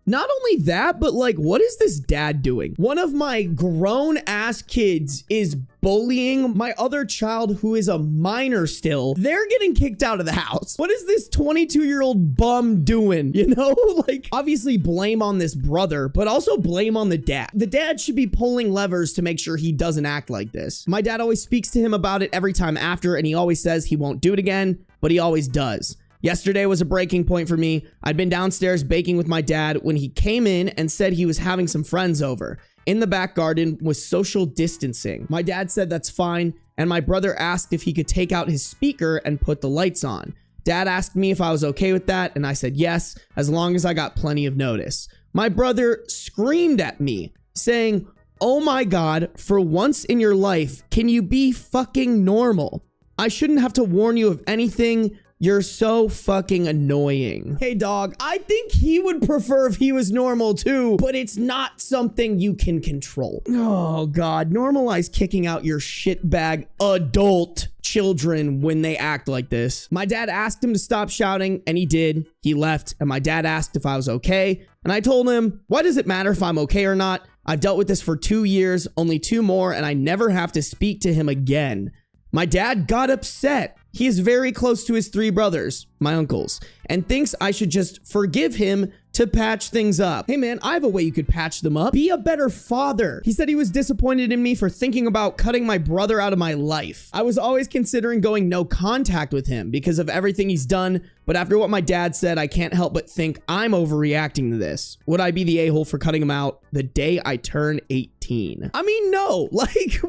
Not only that, but like, what is this dad doing? One of my grown-ass kids is bullying my other child who is a minor still. They're getting kicked out of the house. What is this 22-year-old bum doing? You know, like, obviously blame on this brother, but also blame on the dad. The dad should be pulling levers to make sure he doesn't act like this. My dad always speaks to him about it every time after, and he always says he won't do it again, but he always does. Yesterday was a breaking point for me. I'd been downstairs baking with my dad when he came in and said he was having some friends over. in the back garden with social distancing. My dad said that's fine, and my brother asked if he could take out his speaker and put the lights on. Dad asked me if I was okay with that, and I said yes, as long as I got plenty of notice. My brother screamed at me, saying, "Oh my God, for once in your life, can you be fucking normal? I shouldn't have to warn you of anything. You're so fucking annoying." Hey dog, I think he would prefer if he was normal too, but it's not something you can control. Oh God, normalize kicking out your shitbag adult children when they act like this. My dad asked him to stop shouting, and he did. He left, and my dad asked if I was okay, and I told him, why does it matter if I'm okay or not? I've dealt with this for 2 years, only 2 more, and I never have to speak to him again. My dad got upset. He is very close to his 3 brothers, my uncles, and thinks I should just forgive him to patch things up. Hey man, I have a way you could patch them up. Be a better father. He said he was disappointed in me for thinking about cutting my brother out of my life. I was always considering going no contact with him because of everything he's done, but after what my dad said, I can't help but think I'm overreacting to this. Would I be the a-hole for cutting him out the day I turn 18? I mean, no. Like,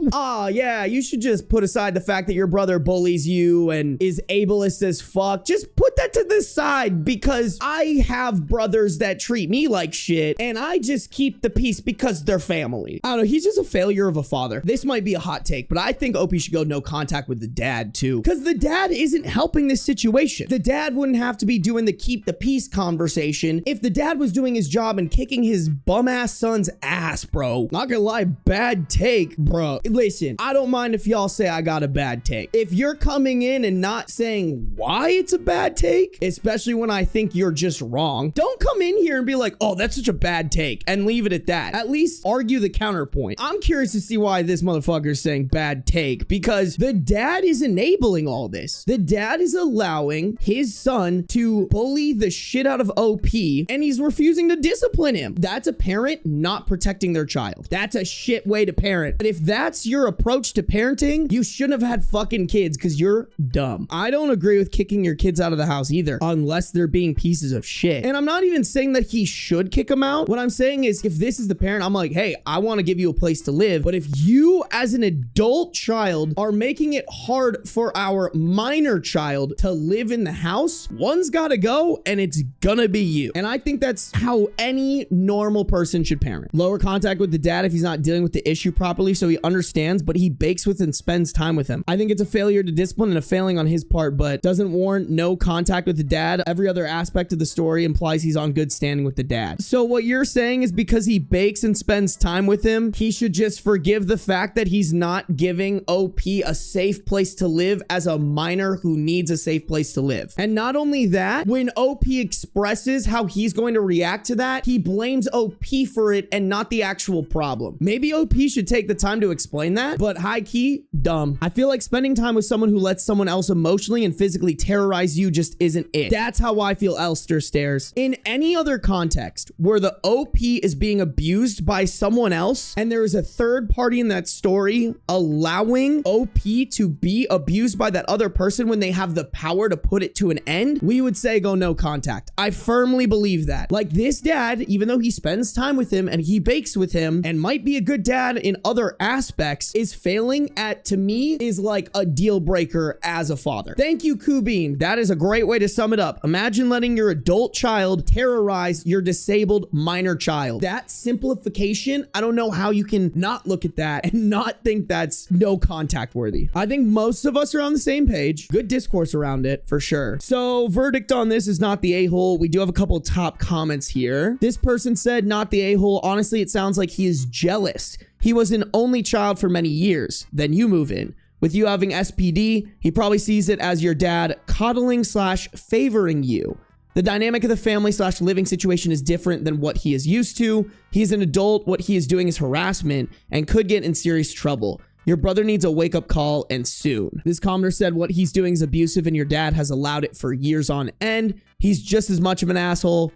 yeah, you should just put aside the fact that your brother bullies you and is ableist as fuck. Just put that to the side, because I have brothers that treat me like shit, and I just keep the peace because they're family. I don't know, he's just a failure of a father. This might be a hot take, but I think OP should go no contact with the dad too, because the dad isn't helping this situation. The dad wouldn't have to be doing the keep the peace conversation if the dad was doing his job and kicking his bum ass son's ass, bro. Not gonna lie, bad take, bro. Listen, I don't mind if y'all say I got a bad take. If you're coming in and not saying why it's a bad take, especially when I think you're just wrong, don't come in here and be like, oh, that's such a bad take, and leave it at that. At least argue the counterpoint. I'm curious to see why this motherfucker is saying bad take, because the dad is enabling all this. The dad is allowing his son to bully the shit out of OP, and he's refusing to discipline him. That's a parent not protecting their child. That's a shit way to parent. But if that's your approach to parenting, you shouldn't have had fucking kids, because you're dumb. I don't agree with kicking your kids out of the house either, unless they're being pieces of shit. And I'm not even saying that he should kick them out. What I'm saying is, if this is the parent, I'm like, hey, I want to give you a place to live. But if you as an adult child are making it hard for our minor child to live in the house, one's got to go, and it's gonna be you. And I think that's how any normal person should parent. Lower contact with the dad if he's not dealing with the issue properly so he understands, but he bakes with and spends time with him. I think it's a failure to discipline and a failing on his part, but doesn't warrant no contact with the dad. Every other aspect of the story implies he's on good standing with the dad. So what you're saying is, because he bakes and spends time with him, he should just forgive the fact that he's not giving OP a safe place to live as a minor who needs a safe place to live. And not only that, when OP expresses how he's going to react to that, he blames OP for it and not the actual problem. Maybe OP should take the time to explain that, but high key, dumb. I feel like spending time with someone who lets someone else emotionally and physically terrorize you just isn't it. That's how I feel Elster stares. In any other context where the OP is being abused by someone else and there is a third party in that story allowing OP to be abused by that other person when they have the power to put it to an end, we would say go no contact. I firmly believe that. Like, this dad, even though he spends time with him and he bakes with him and might be a good dad in other aspects, is failing at, to me, is like a deal breaker as a father. Thank you, Kubin. That is a great way to sum it up. Imagine letting your adult child terrorize your disabled minor child. That simplification, I don't know how you can not look at that and not think that's no contact worthy. I think most of us are on the same page. Good discourse around it for sure. So verdict on this is not the a-hole. We do have a couple top comments here. This person said not the a-hole. Honestly, it sounds like he is jealous. He was an only child for many years. Then you move in. With you having SPD, he probably sees it as your dad coddling / favoring you. The dynamic of the family / living situation is different than what he is used to. He's an adult. What he is doing is harassment and could get in serious trouble. Your brother needs a wake-up call, and soon. This commenter said what he's doing is abusive and your dad has allowed it for years on end. He's just as much of an asshole.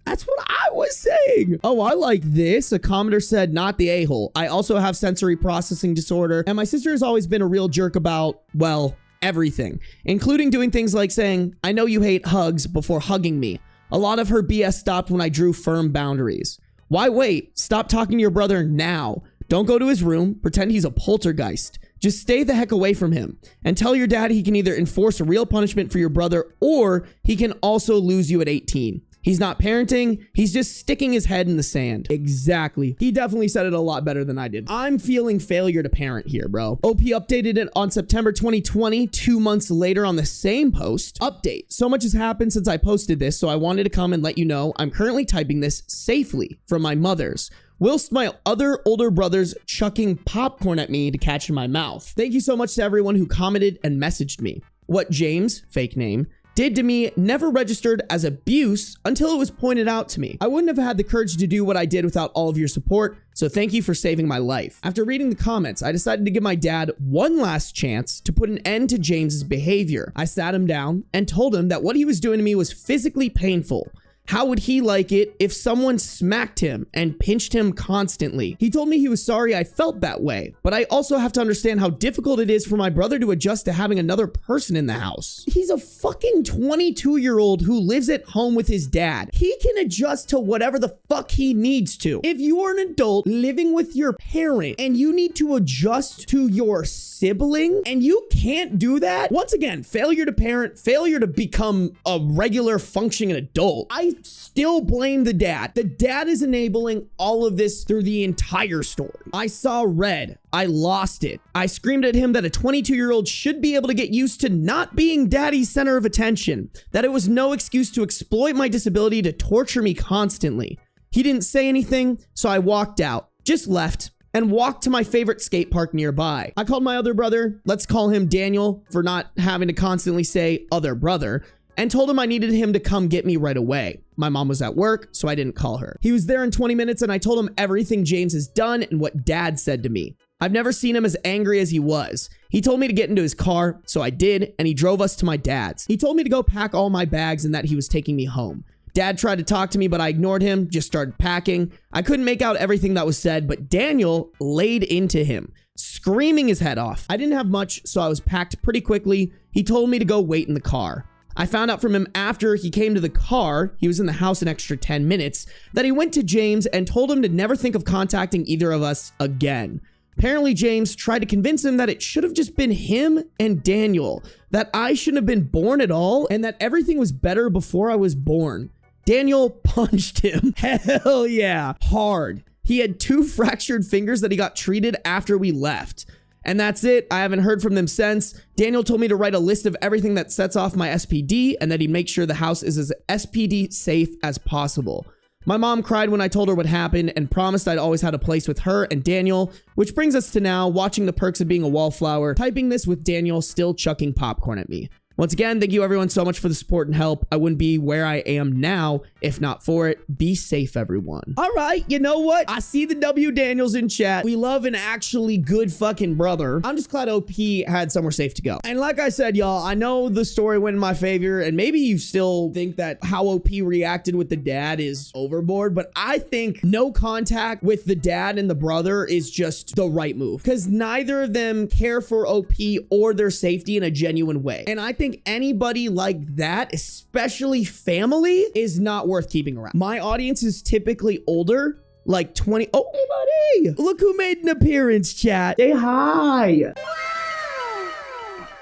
That's what I was saying. Oh, I like this. A commenter said, not the a-hole. I also have sensory processing disorder, and my sister has always been a real jerk about, well, everything, including doing things like saying, I know you hate hugs before hugging me. A lot of her BS stopped when I drew firm boundaries. Why wait? Stop talking to your brother now. Don't go to his room. Pretend he's a poltergeist. Just stay the heck away from him and tell your dad he can either enforce a real punishment for your brother or he can also lose you at 18. He's not parenting. He's just sticking his head in the sand. Exactly. He definitely said it a lot better than I did. I'm feeling failure to parent here, bro. OP updated it on September 2020, 2 months later on the same post. Update. So much has happened since I posted this, so I wanted to come and let you know I'm currently typing this safely from my mother's, whilst my other older brothers chucking popcorn at me to catch in my mouth. Thank you so much to everyone who commented and messaged me. What James, fake name, did to me never registered as abuse until it was pointed out to me. I wouldn't have had the courage to do what I did without all of your support, so thank you for saving my life. After reading the comments, I decided to give my dad one last chance to put an end to James's behavior. I sat him down and told him that what he was doing to me was physically painful. How would he like it if someone smacked him and pinched him constantly? He told me he was sorry I felt that way, but I also have to understand how difficult it is for my brother to adjust to having another person in the house. He's a fucking 22-year-old who lives at home with his dad. He can adjust to whatever the fuck he needs to. If you are an adult living with your parent and you need to adjust to your sibling and you can't do that, once again, failure to parent, failure to become a regular functioning adult. I still blame the dad. The dad is enabling all of this through the entire story. I saw red. I lost it. I screamed at him that a 22-year-old should be able to get used to not being daddy's center of attention, that it was no excuse to exploit my disability to torture me constantly. He didn't say anything, so I walked out, just left, and walked to my favorite skate park nearby. I called my other brother, let's call him Daniel for not having to constantly say other brother, and told him I needed him to come get me right away. My mom was at work, so I didn't call her. He was there in 20 minutes and I told him everything James has done and what dad said to me. I've never seen him as angry as he was. He told me to get into his car, so I did, and he drove us to my dad's. He told me to go pack all my bags and that he was taking me home. Dad tried to talk to me, but I ignored him, just started packing. I couldn't make out everything that was said, but Daniel laid into him, screaming his head off. I didn't have much, so I was packed pretty quickly. He told me to go wait in the car. I found out from him after he came to the car, he was in the house an extra 10 minutes, that he went to James and told him to never think of contacting either of us again. Apparently, James tried to convince him that it should have just been him and Daniel, that I shouldn't have been born at all, and that everything was better before I was born. Daniel punched him. Hell yeah, hard. He had 2 fractured fingers that he got treated after we left. And that's it. I haven't heard from them since. Daniel told me to write a list of everything that sets off my SPD and that he'd make sure the house is as SPD safe as possible. My mom cried when I told her what happened and promised I'd always had a place with her and Daniel, which brings us to now watching the perks of being a wallflower, typing this with Daniel still chucking popcorn at me. Once again, thank you everyone so much for the support and help. I wouldn't be where I am now if not for it. Be safe, everyone. All right, you know what? I see the W Daniels in chat. We love an actually good fucking brother. I'm just glad OP had somewhere safe to go. And like I said, y'all, I know the story went in my favor, and maybe you still think that how OP reacted with the dad is overboard, but I think no contact with the dad and the brother is just the right move, because neither of them care for OP or their safety in a genuine way. And I think anybody like that, especially family, is not worth keeping around. My audience is typically older, like 20. Oh, hey buddy, look who made an appearance, chat. Say hi.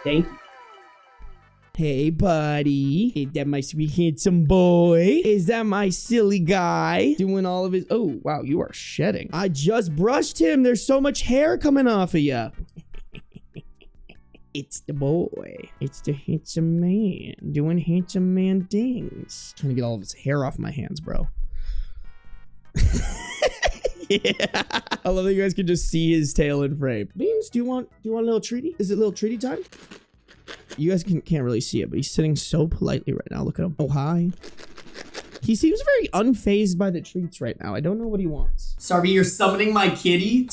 Thank you. Hey buddy, is that my sweet handsome boy? Is that my silly guy doing all of his? Oh wow, you are shedding. I just brushed him. There's so much hair coming off of you. It's the boy. It's the handsome man doing handsome man things. Trying to get all of his hair off my hands, bro. Yeah. I love that you guys can just see his tail in frame. Beans, do you want a little treaty? Is it little treaty time? You guys can't really see it, but he's sitting so politely right now. Look at him. Oh, hi. He seems very unfazed by the treats right now. I don't know what he wants. Sarby, you're summoning my kitty?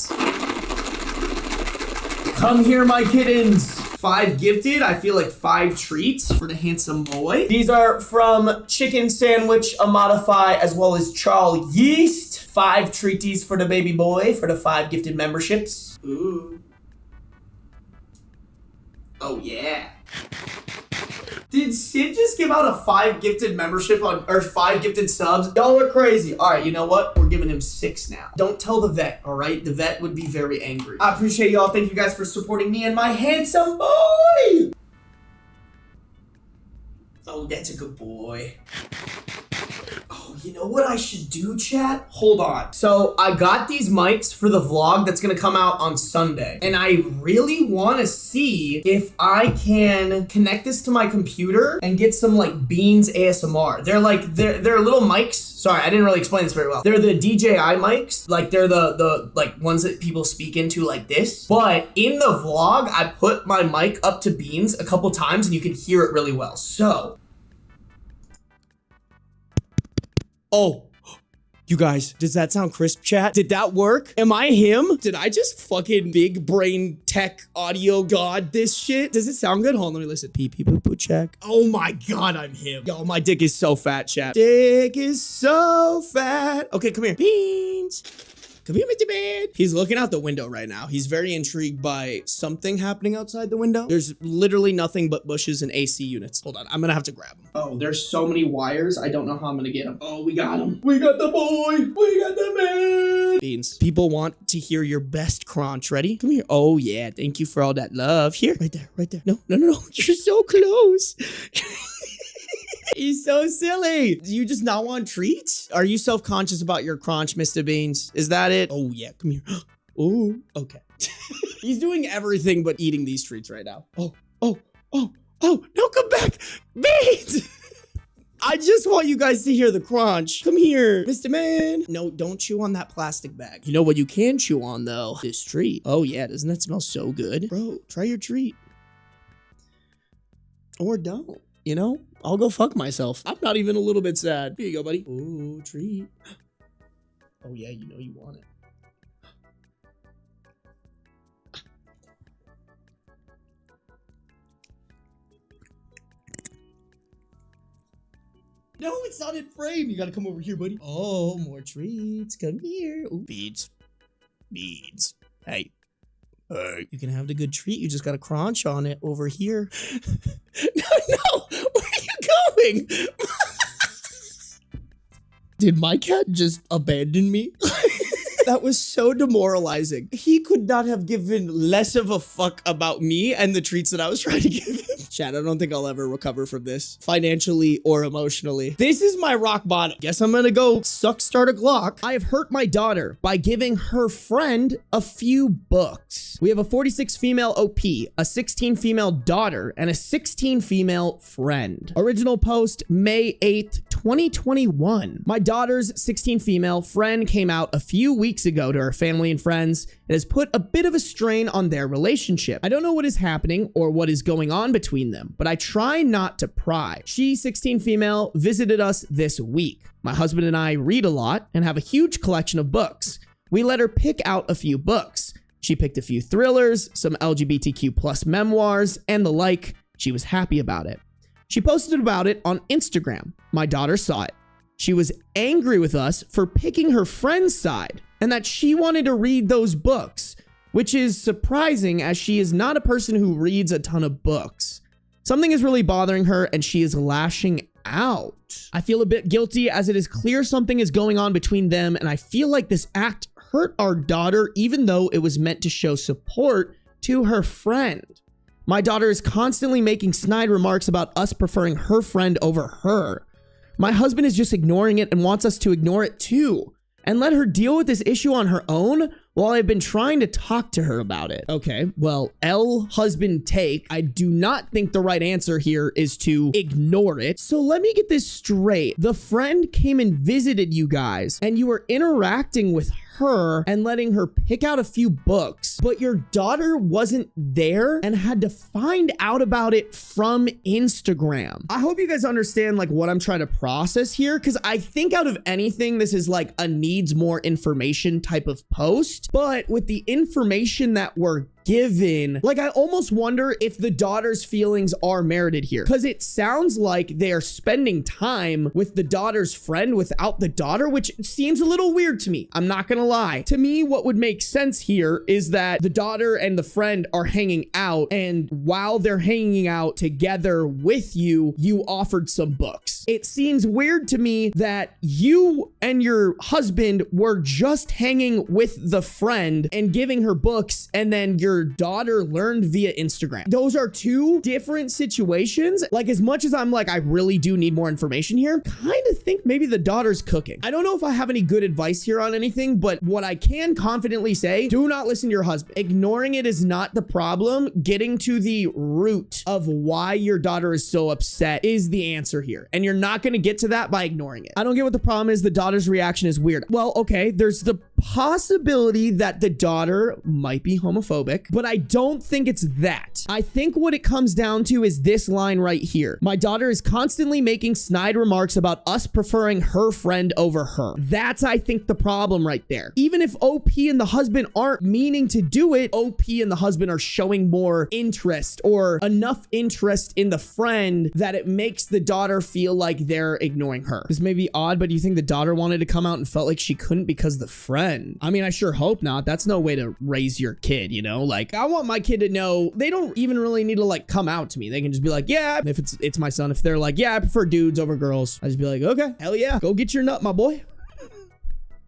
Come here, my kittens. 5 gifted. I feel like 5 treats for the handsome boy. These are from Chicken Sandwich, a Modify, as well as Charles Yeast. 5 treaties for the baby boy for the 5 gifted memberships. Ooh. Oh, yeah. Did Sid just give out a 5 gifted membership or 5 gifted subs? Y'all are crazy. All right, you know what? We're giving him 6 now. Don't tell the vet, all right? The vet would be very angry. I appreciate y'all. Thank you guys for supporting me and my handsome boy. Oh, that's a good boy. Oh, you know what I should do, chat? Hold on. So I got these mics for the vlog that's gonna come out on Sunday. And I really wanna see if I can connect this to my computer and get some like Beans ASMR. They're little mics. Sorry, I didn't really explain this very well. They're the DJI mics. Like they're the like ones that people speak into like this. But in the vlog, I put my mic up to Beans a couple times and you can hear it really well. So. Oh, you guys, does that sound crisp, chat? Did that work? Am I him? Did I just fucking big brain tech audio god this shit? Does it sound good? Hold on, let me listen. Pee pee poo poo check. Oh my God, I'm him. Yo, my dick is so fat, chat. Dick is so fat. Okay, come here. Beans. Come here, Mr. Man. He's looking out the window right now. He's very intrigued by something happening outside the window. There's literally nothing but bushes and AC units. Hold on, I'm gonna have to grab him. Oh, there's so many wires. I don't know how I'm gonna get him. Oh, we got him. We got the boy. We got the man. Beans, people want to hear your best crunch. Ready? Come here. Oh yeah, thank you for all that love. Here, right there, right there. No, no, no, no. You're so close. He's so silly. Do you just not want treats? Are you self-conscious about your crunch, Mr. Beans? Is that it? Oh, yeah. Come here. Oh, okay. He's doing everything but eating these treats right now. Oh, oh, oh, oh. No, come back. Beans! I just want you guys to hear the crunch. Come here, Mr. Man. No, don't chew on that plastic bag. You know what you can chew on, though? This treat. Oh, yeah. Doesn't that smell so good? Bro, try your treat. Or don't. You know, I'll go fuck myself. I'm not even a little bit sad. Here you go, buddy. Oh, treat. Oh, yeah, you know you want it. No, it's not in frame. You gotta come over here, buddy. Oh, more treats. Come here. Ooh, beads. Beads. Hey. You can have the good treat. You just gotta crunch on it over here. No, where are you going? Did my cat just abandon me? That was so demoralizing. He could not have given less of a fuck about me and the treats that I was trying to give him. Chat, I don't think I'll ever recover from this, financially or emotionally. This is my rock bottom. Guess I'm gonna go start a Glock. I have hurt my daughter by giving her friend a few books. We have a 46 female OP, a 16 female daughter, and a 16 female friend. Original post, May 8th, 2021. My daughter's 16 female friend came out a few weeks ago to her family and friends. It has put a bit of a strain on their relationship. I don't know what is happening or what is going on between them, but I try not to pry. She, 16 female, visited us this week. My husband and I read a lot and have a huge collection of books. We let her pick out a few books. She picked a few thrillers, some LGBTQ plus memoirs, and the like. She was happy about it. She posted about it on Instagram. My daughter saw it. She was angry with us for picking her friend's side and that she wanted to read those books, which is surprising as she is not a person who reads a ton of books. Something is really bothering her and she is lashing out. I feel a bit guilty as it is clear something is going on between them, and I feel like this act hurt our daughter even though it was meant to show support to her friend. My daughter is constantly making snide remarks about us preferring her friend over her. My husband is just ignoring it and wants us to ignore it too and let her deal with this issue on her own while I've been trying to talk to her about it. Okay, well, L husband take. I do not think the right answer here is to ignore it. So let me get this straight. The friend came and visited you guys and you were interacting with her and letting her pick out a few books, but your daughter wasn't there and had to find out about it from Instagram. I hope you guys understand like what I'm trying to process here, because I think out of anything, this is like a needs more information type of post, but with the information that we're given. Like, I almost wonder if the daughter's feelings are merited here, because it sounds like they're spending time with the daughter's friend without the daughter, which seems a little weird to me. I'm not gonna lie. To me, what would make sense here is that the daughter and the friend are hanging out, and while they're hanging out together with you, you offered some books. It seems weird to me that you and your husband were just hanging with the friend and giving her books, and then your daughter learned via Instagram. Those are two different situations. Like, as much as I'm like, I really do need more information here, kind of think maybe the daughter's cooking. I don't know if I have any good advice here on anything, but what I can confidently say, do not listen to your husband. Ignoring it is not the problem. Getting to the root of why your daughter is so upset is the answer here. And you're not going to get to that by ignoring it. I don't get what the problem is. The daughter's reaction is weird. Well, okay, there's the possibility that the daughter might be homophobic, but I don't think it's that. I think what it comes down to is this line right here. My daughter is constantly making snide remarks about us preferring her friend over her. That's, I think, the problem right there. Even if OP and the husband aren't meaning to do it, OP and the husband are showing more interest, or enough interest in the friend that it makes the daughter feel like they're ignoring her. This may be odd, but do you think the daughter wanted to come out and felt like she couldn't because the friend? I mean, I sure hope not. That's no way to raise your kid, you know? Like, I want my kid to know they don't even really need to like come out to me. They can just be like, yeah, if it's my son. If they're like, yeah, I prefer dudes over girls, I just be like, okay, hell yeah, go get your nut, my boy.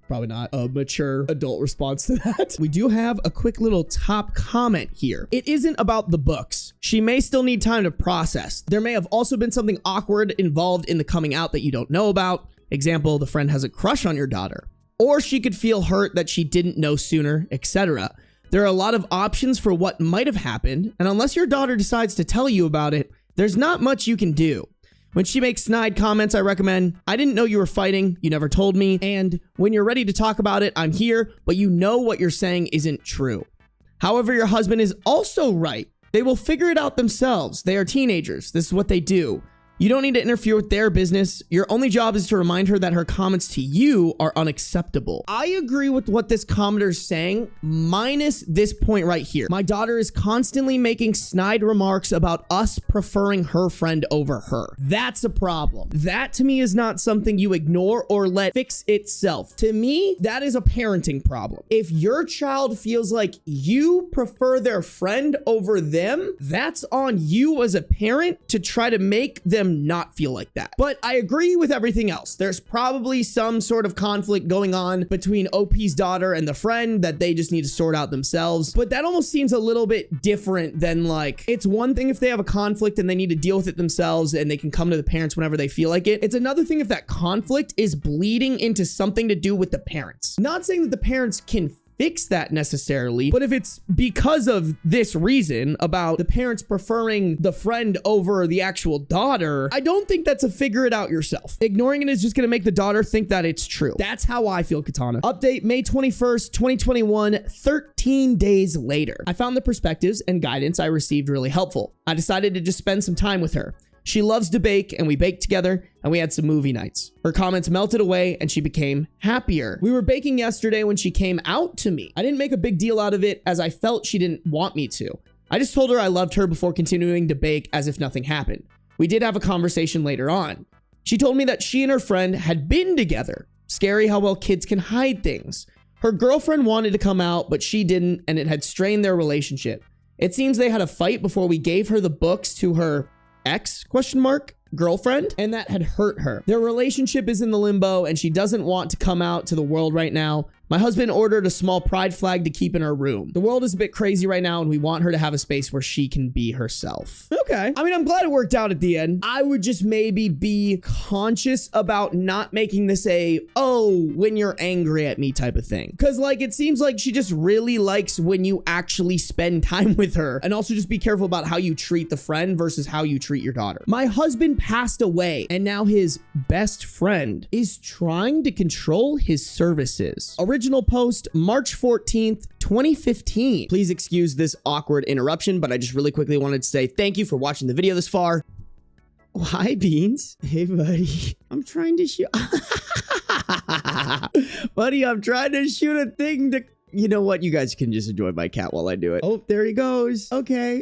Probably not a mature adult response to that. We do have a quick little top comment here. It isn't about the books. She may still need time to process. There may have also been something awkward involved in the coming out that you don't know about. Example, the friend has a crush on your daughter. Or she could feel hurt that she didn't know sooner, etc. There are a lot of options for what might have happened, and unless your daughter decides to tell you about it, there's not much you can do. When she makes snide comments, I recommend, I didn't know you were fighting, you never told me, and when you're ready to talk about it, I'm here, but you know what you're saying isn't true. However, your husband is also right. They will figure it out themselves. They are teenagers. This is what they do. You don't need to interfere with their business. Your only job is to remind her that her comments to you are unacceptable. I agree with what this commenter is saying, minus this point right here. My daughter is constantly making snide remarks about us preferring her friend over her. That's a problem. That to me is not something you ignore or let fix itself. To me, that is a parenting problem. If your child feels like you prefer their friend over them, that's on you as a parent to try to make them not feel like that. But I agree with everything else. There's probably some sort of conflict going on between OP's daughter and the friend that they just need to sort out themselves. But that almost seems a little bit different than, like, it's one thing if they have a conflict and they need to deal with it themselves and they can come to the parents whenever they feel like it. It's another thing if that conflict is bleeding into something to do with the parents. Not saying that the parents can fix that necessarily, but if it's because of this reason about the parents preferring the friend over the actual daughter, I don't think that's a figure it out yourself. Ignoring it is just gonna make the daughter think that it's true. That's how I feel, Katana. Update May 21st, 2021, 13 days later. I found the perspectives and guidance I received really helpful. I decided to just spend some time with her. She loves to bake, and we baked together, and we had some movie nights. Her comments melted away, and she became happier. We were baking yesterday when she came out to me. I didn't make a big deal out of it, as I felt she didn't want me to. I just told her I loved her before continuing to bake as if nothing happened. We did have a conversation later on. She told me that she and her friend had been together. Scary how well kids can hide things. Her girlfriend wanted to come out, but she didn't, and it had strained their relationship. It seems they had a fight before we gave her the books to her ex ? Girlfriend, and that had hurt her. Their relationship is in the limbo, and she doesn't want to come out to the world right now. My husband ordered a small pride flag to keep in her room. The world is a bit crazy right now, and we want her to have a space where she can be herself. Okay. I mean, I'm glad it worked out at the end. I would just maybe be conscious about not making this a, oh, when you're angry at me type of thing. Because, like, it seems like she just really likes when you actually spend time with her. And also just be careful about how you treat the friend versus how you treat your daughter. My husband passed away, and now his best friend is trying to control his services. Original post, March 14th, 2015. Please excuse this awkward interruption, but I just really quickly wanted to say thank you for watching the video this far. Oh, hi, Beans. Hey, buddy. I'm trying to shoot. Buddy, I'm trying to shoot a thing to You know what? You guys can just enjoy my cat while I do it. Oh, there he goes. Okay.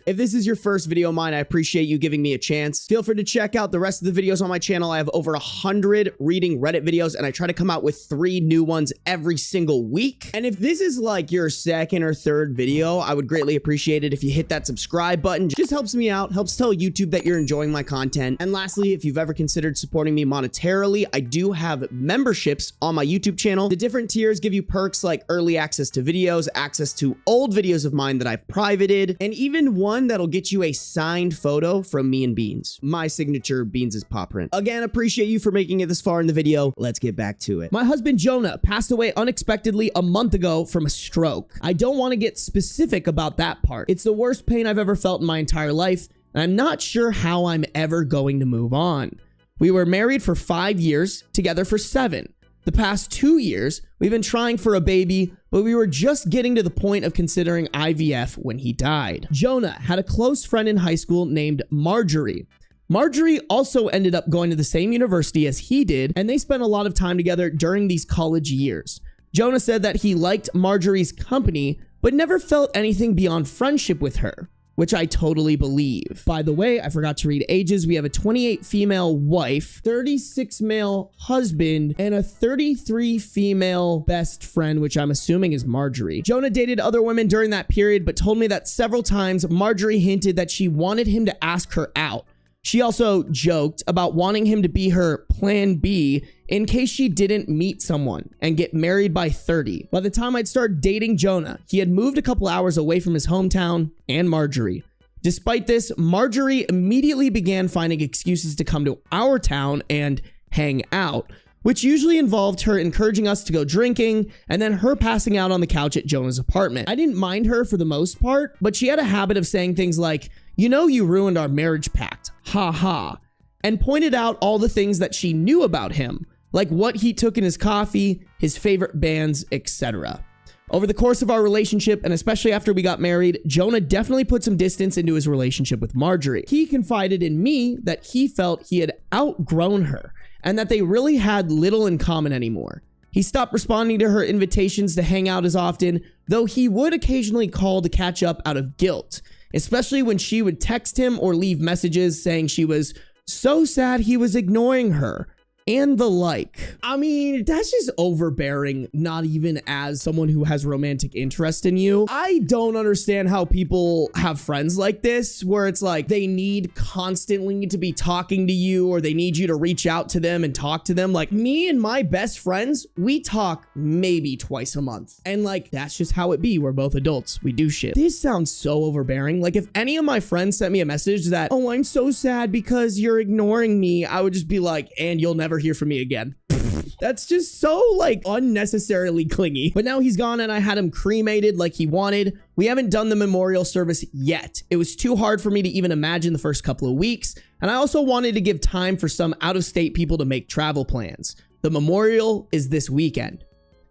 If this is your first video of mine, I appreciate you giving me a chance. Feel free to check out the rest of the videos on my channel. I have over 100 reading Reddit videos, and I try to come out with 3 new ones every single week. And if this is like your second or third video, I would greatly appreciate it if you hit that subscribe button. It just helps me out, helps tell YouTube that you're enjoying my content. And lastly, if you've ever considered supporting me monetarily, I do have memberships on my YouTube channel. The different tiers give you perks like early access to videos, access to old videos of mine that I've privated, and even one that'll get you a signed photo from me and Beans. My signature, Beans' paw print. Again, appreciate you for making it this far in the video. Let's get back to it. My husband Jonah passed away unexpectedly a month ago from a stroke. I don't want to get specific about that part. It's the worst pain I've ever felt in my entire life, and I'm not sure how I'm ever going to move on. We were married for 5 years, together for 7. The past 2 years, we've been trying for a baby, but we were just getting to the point of considering IVF when he died. Jonah had a close friend in high school named Marjorie. Marjorie also ended up going to the same university as he did, and they spent a lot of time together during these college years. Jonah said that he liked Marjorie's company, but never felt anything beyond friendship with her, which I totally believe. By the way, I forgot to read ages. We have a 28 female wife, 36 male husband, and a 33 female best friend, which I'm assuming is Marjorie. Jonah dated other women during that period, but told me that several times Marjorie hinted that she wanted him to ask her out. She also joked about wanting him to be her plan B in case she didn't meet someone and get married by 30. By the time I'd start dating Jonah, he had moved a couple hours away from his hometown and Marjorie. Despite this, Marjorie immediately began finding excuses to come to our town and hang out, which usually involved her encouraging us to go drinking and then her passing out on the couch at Jonah's apartment. I didn't mind her for the most part, but she had a habit of saying things like, "You know, you ruined our marriage pact, ha ha," and pointed out all the things that she knew about him, like what he took in his coffee, his favorite bands, etc. Over the course of our relationship, and especially after we got married, Jonah definitely put some distance into his relationship with Marjorie. He confided in me that he felt he had outgrown her and that they really had little in common anymore. He stopped responding to her invitations to hang out as often, though he would occasionally call to catch up out of guilt, especially when she would text him or leave messages saying she was so sad he was ignoring her, and the like. I mean, that's just overbearing, not even as someone who has romantic interest in you. I don't understand how people have friends like this, where it's like they need constantly to be talking to you, or they need you to reach out to them and talk to them. Like me and my best friends, we talk maybe twice a month. And like, that's just how it be. We're both adults. We do shit. This sounds so overbearing. Like if any of my friends sent me a message that, "Oh, I'm so sad because you're ignoring me," I would just be like, "And you'll never hear from me again." That's just so like unnecessarily clingy. But now he's gone and I had him cremated like he wanted. We haven't done the memorial service yet. It was too hard for me to even imagine the first couple of weeks. And I also wanted to give time for some out-of-state people to make travel plans. The memorial is this weekend.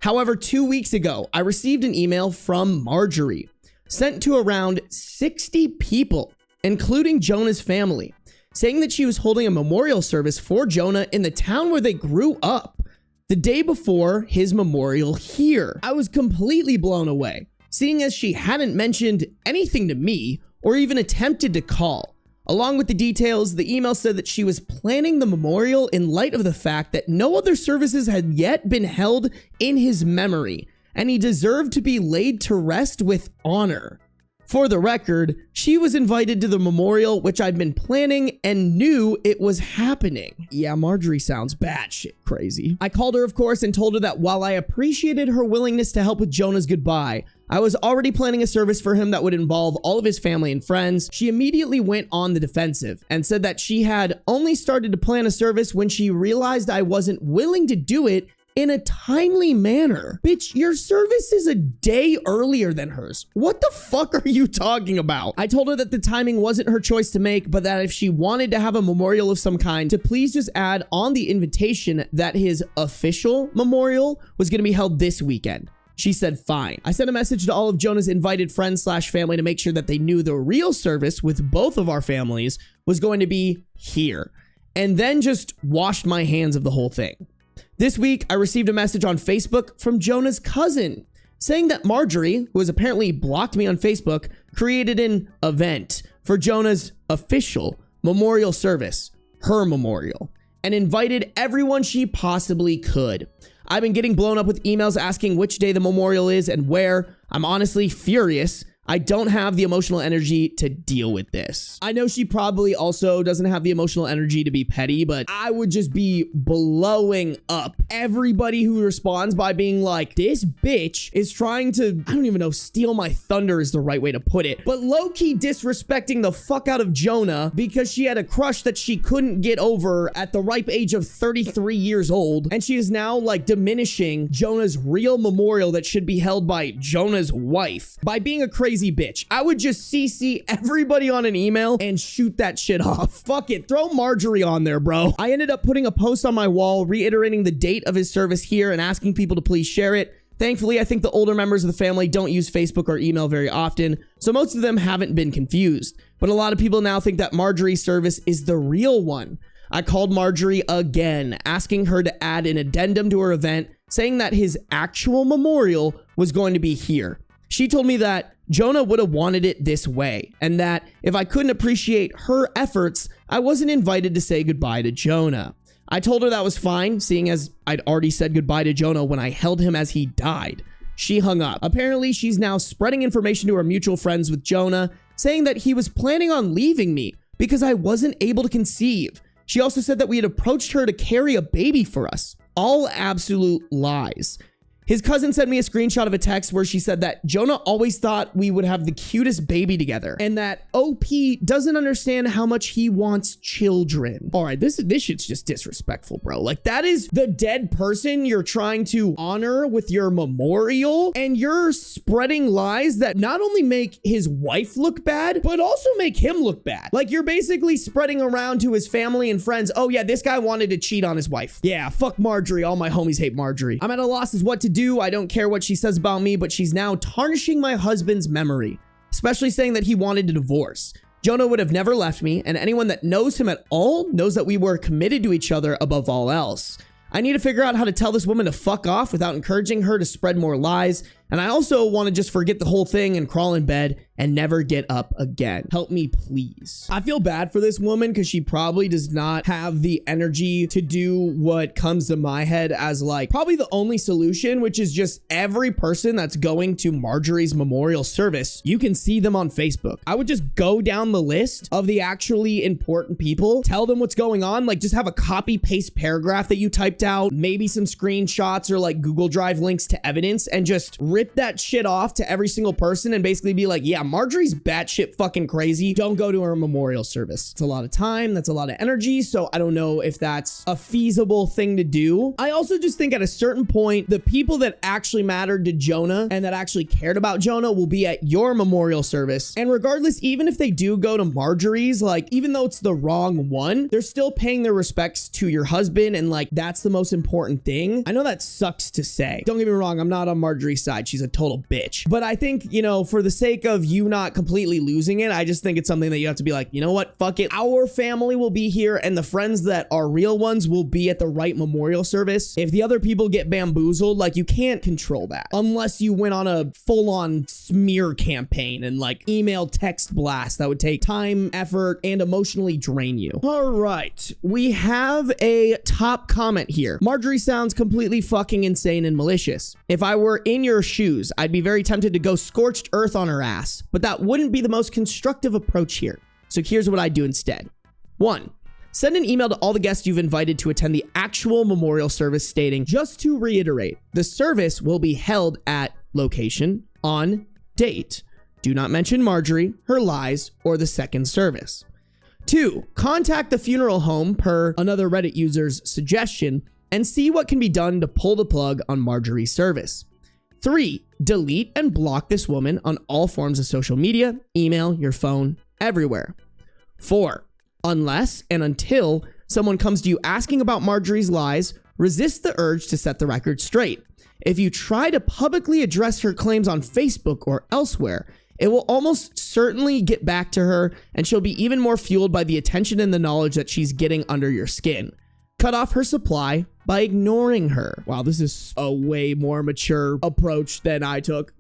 However, 2 weeks ago, I received an email from Marjorie, sent to around 60 people, including Jonah's family, saying that she was holding a memorial service for Jonah in the town where they grew up the day before his memorial here. I was completely blown away, seeing as she hadn't mentioned anything to me or even attempted to call. Along with the details, the email said that she was planning the memorial in light of the fact that no other services had yet been held in his memory, and he deserved to be laid to rest with honor. For the record, she was invited to the memorial, which I'd been planning and knew it was happening. Yeah, Marjorie sounds batshit crazy. I called her, of course, and told her that while I appreciated her willingness to help with Jonah's goodbye, I was already planning a service for him that would involve all of his family and friends. She immediately went on the defensive and said that she had only started to plan a service when she realized I wasn't willing to do it in a timely manner. Bitch, your service is a day earlier than hers. What the fuck are you talking about? I told her that the timing wasn't her choice to make, but that if she wanted to have a memorial of some kind, to please just add on the invitation that his official memorial was gonna be held this weekend. She said, fine. I sent a message to all of Jonah's invited friends / family to make sure that they knew the real service with both of our families was going to be here, and then just washed my hands of the whole thing. This week, I received a message on Facebook from Jonah's cousin saying that Marjorie, who has apparently blocked me on Facebook, created an event for Jonah's official memorial service, her memorial, and invited everyone she possibly could. I've been getting blown up with emails asking which day the memorial is and where. I'm honestly furious. I don't have the emotional energy to deal with this. I know she probably also doesn't have the emotional energy to be petty, but I would just be blowing up everybody who responds by being like, this bitch is trying to, I don't even know, steal my thunder is the right way to put it, but low-key disrespecting the fuck out of Jonah because she had a crush that she couldn't get over at the ripe age of 33 years old, and she is now like diminishing Jonah's real memorial that should be held by Jonah's wife by being a crazy bitch. I would just CC everybody on an email and shoot that shit off. Fuck it. Throw Marjorie on there, bro. I ended up putting a post on my wall reiterating the date of his service here and asking people to please share it. Thankfully, I think the older members of the family don't use Facebook or email very often, so most of them haven't been confused. But a lot of people now think that Marjorie's service is the real one. I called Marjorie again, asking her to add an addendum to her event, saying that his actual memorial was going to be here. She told me that Jonah would have wanted it this way, and that if I couldn't appreciate her efforts, I wasn't invited to say goodbye to Jonah. I told her that was fine, seeing as I'd already said goodbye to Jonah when I held him as he died. She hung up. Apparently, she's now spreading information to her mutual friends with Jonah, saying that he was planning on leaving me because I wasn't able to conceive. She also said that we had approached her to carry a baby for us. All absolute lies. His cousin sent me a screenshot of a text where she said that Jonah always thought we would have the cutest baby together and that OP doesn't understand how much he wants children. All right, this shit's just disrespectful, bro. Like, that is the dead person you're trying to honor with your memorial, and you're spreading lies that not only make his wife look bad, but also make him look bad. Like, you're basically spreading around to his family and friends, oh yeah, this guy wanted to cheat on his wife. Yeah, fuck Marjorie. All my homies hate Marjorie. I'm at a loss as what to do. I don't care what she says about me, but she's now tarnishing my husband's memory, especially saying that he wanted a divorce. Jonah would have never left me, and anyone that knows him at all knows that we were committed to each other above all else. I need to figure out how to tell this woman to fuck off without encouraging her to spread more lies, and I also want to just forget the whole thing and crawl in bed and never get up again. Help me, please. I feel bad for this woman because she probably does not have the energy to do what comes to my head as like probably the only solution, which is just every person that's going to Marjorie's memorial service, you can see them on Facebook. I would just go down the list of the actually important people, tell them what's going on, like just have a copy paste paragraph that you typed out, maybe some screenshots or like Google Drive links to evidence, and just rip that shit off to every single person and basically be like, yeah, Marjorie's batshit fucking crazy. Don't go to her memorial service. It's a lot of time. That's a lot of energy. So I don't know if that's a feasible thing to do. I also just think at a certain point, the people that actually mattered to Jonah and that actually cared about Jonah will be at your memorial service. And regardless, even if they do go to Marjorie's, like, even though it's the wrong one, they're still paying their respects to your husband. And like, that's the most important thing. I know that sucks to say. Don't get me wrong. I'm not on Marjorie's side. She's a total bitch. But I think, you know, for the sake of you not completely losing it, I just think it's something that you have to be like, you know what? Fuck it. Our family will be here and the friends that are real ones will be at the right memorial service. If the other people get bamboozled, like, you can't control that unless you went on a full-on smear campaign and like email text blast that would take time, effort, and emotionally drain you. All right. We have a top comment here. Marjorie sounds completely fucking insane and malicious. If I were in your shoes, I'd be very tempted to go scorched earth on her ass, but that wouldn't be the most constructive approach here. So here's what I'd do instead. 1. Send an email to all the guests you've invited to attend the actual memorial service stating, just to reiterate, the service will be held at location, on, date. Do not mention Marjorie, her lies, or the second service. 2. Contact the funeral home per another Reddit user's suggestion and see what can be done to pull the plug on Marjorie's service. 3. Delete and block this woman on all forms of social media, email, your phone, everywhere. 4. Unless and until someone comes to you asking about Marjorie's lies, resist the urge to set the record straight. If you try to publicly address her claims on Facebook or elsewhere, it will almost certainly get back to her, and she'll be even more fueled by the attention and the knowledge that she's getting under your skin. Cut off her supply by ignoring her. Wow, this is a way more mature approach than I took.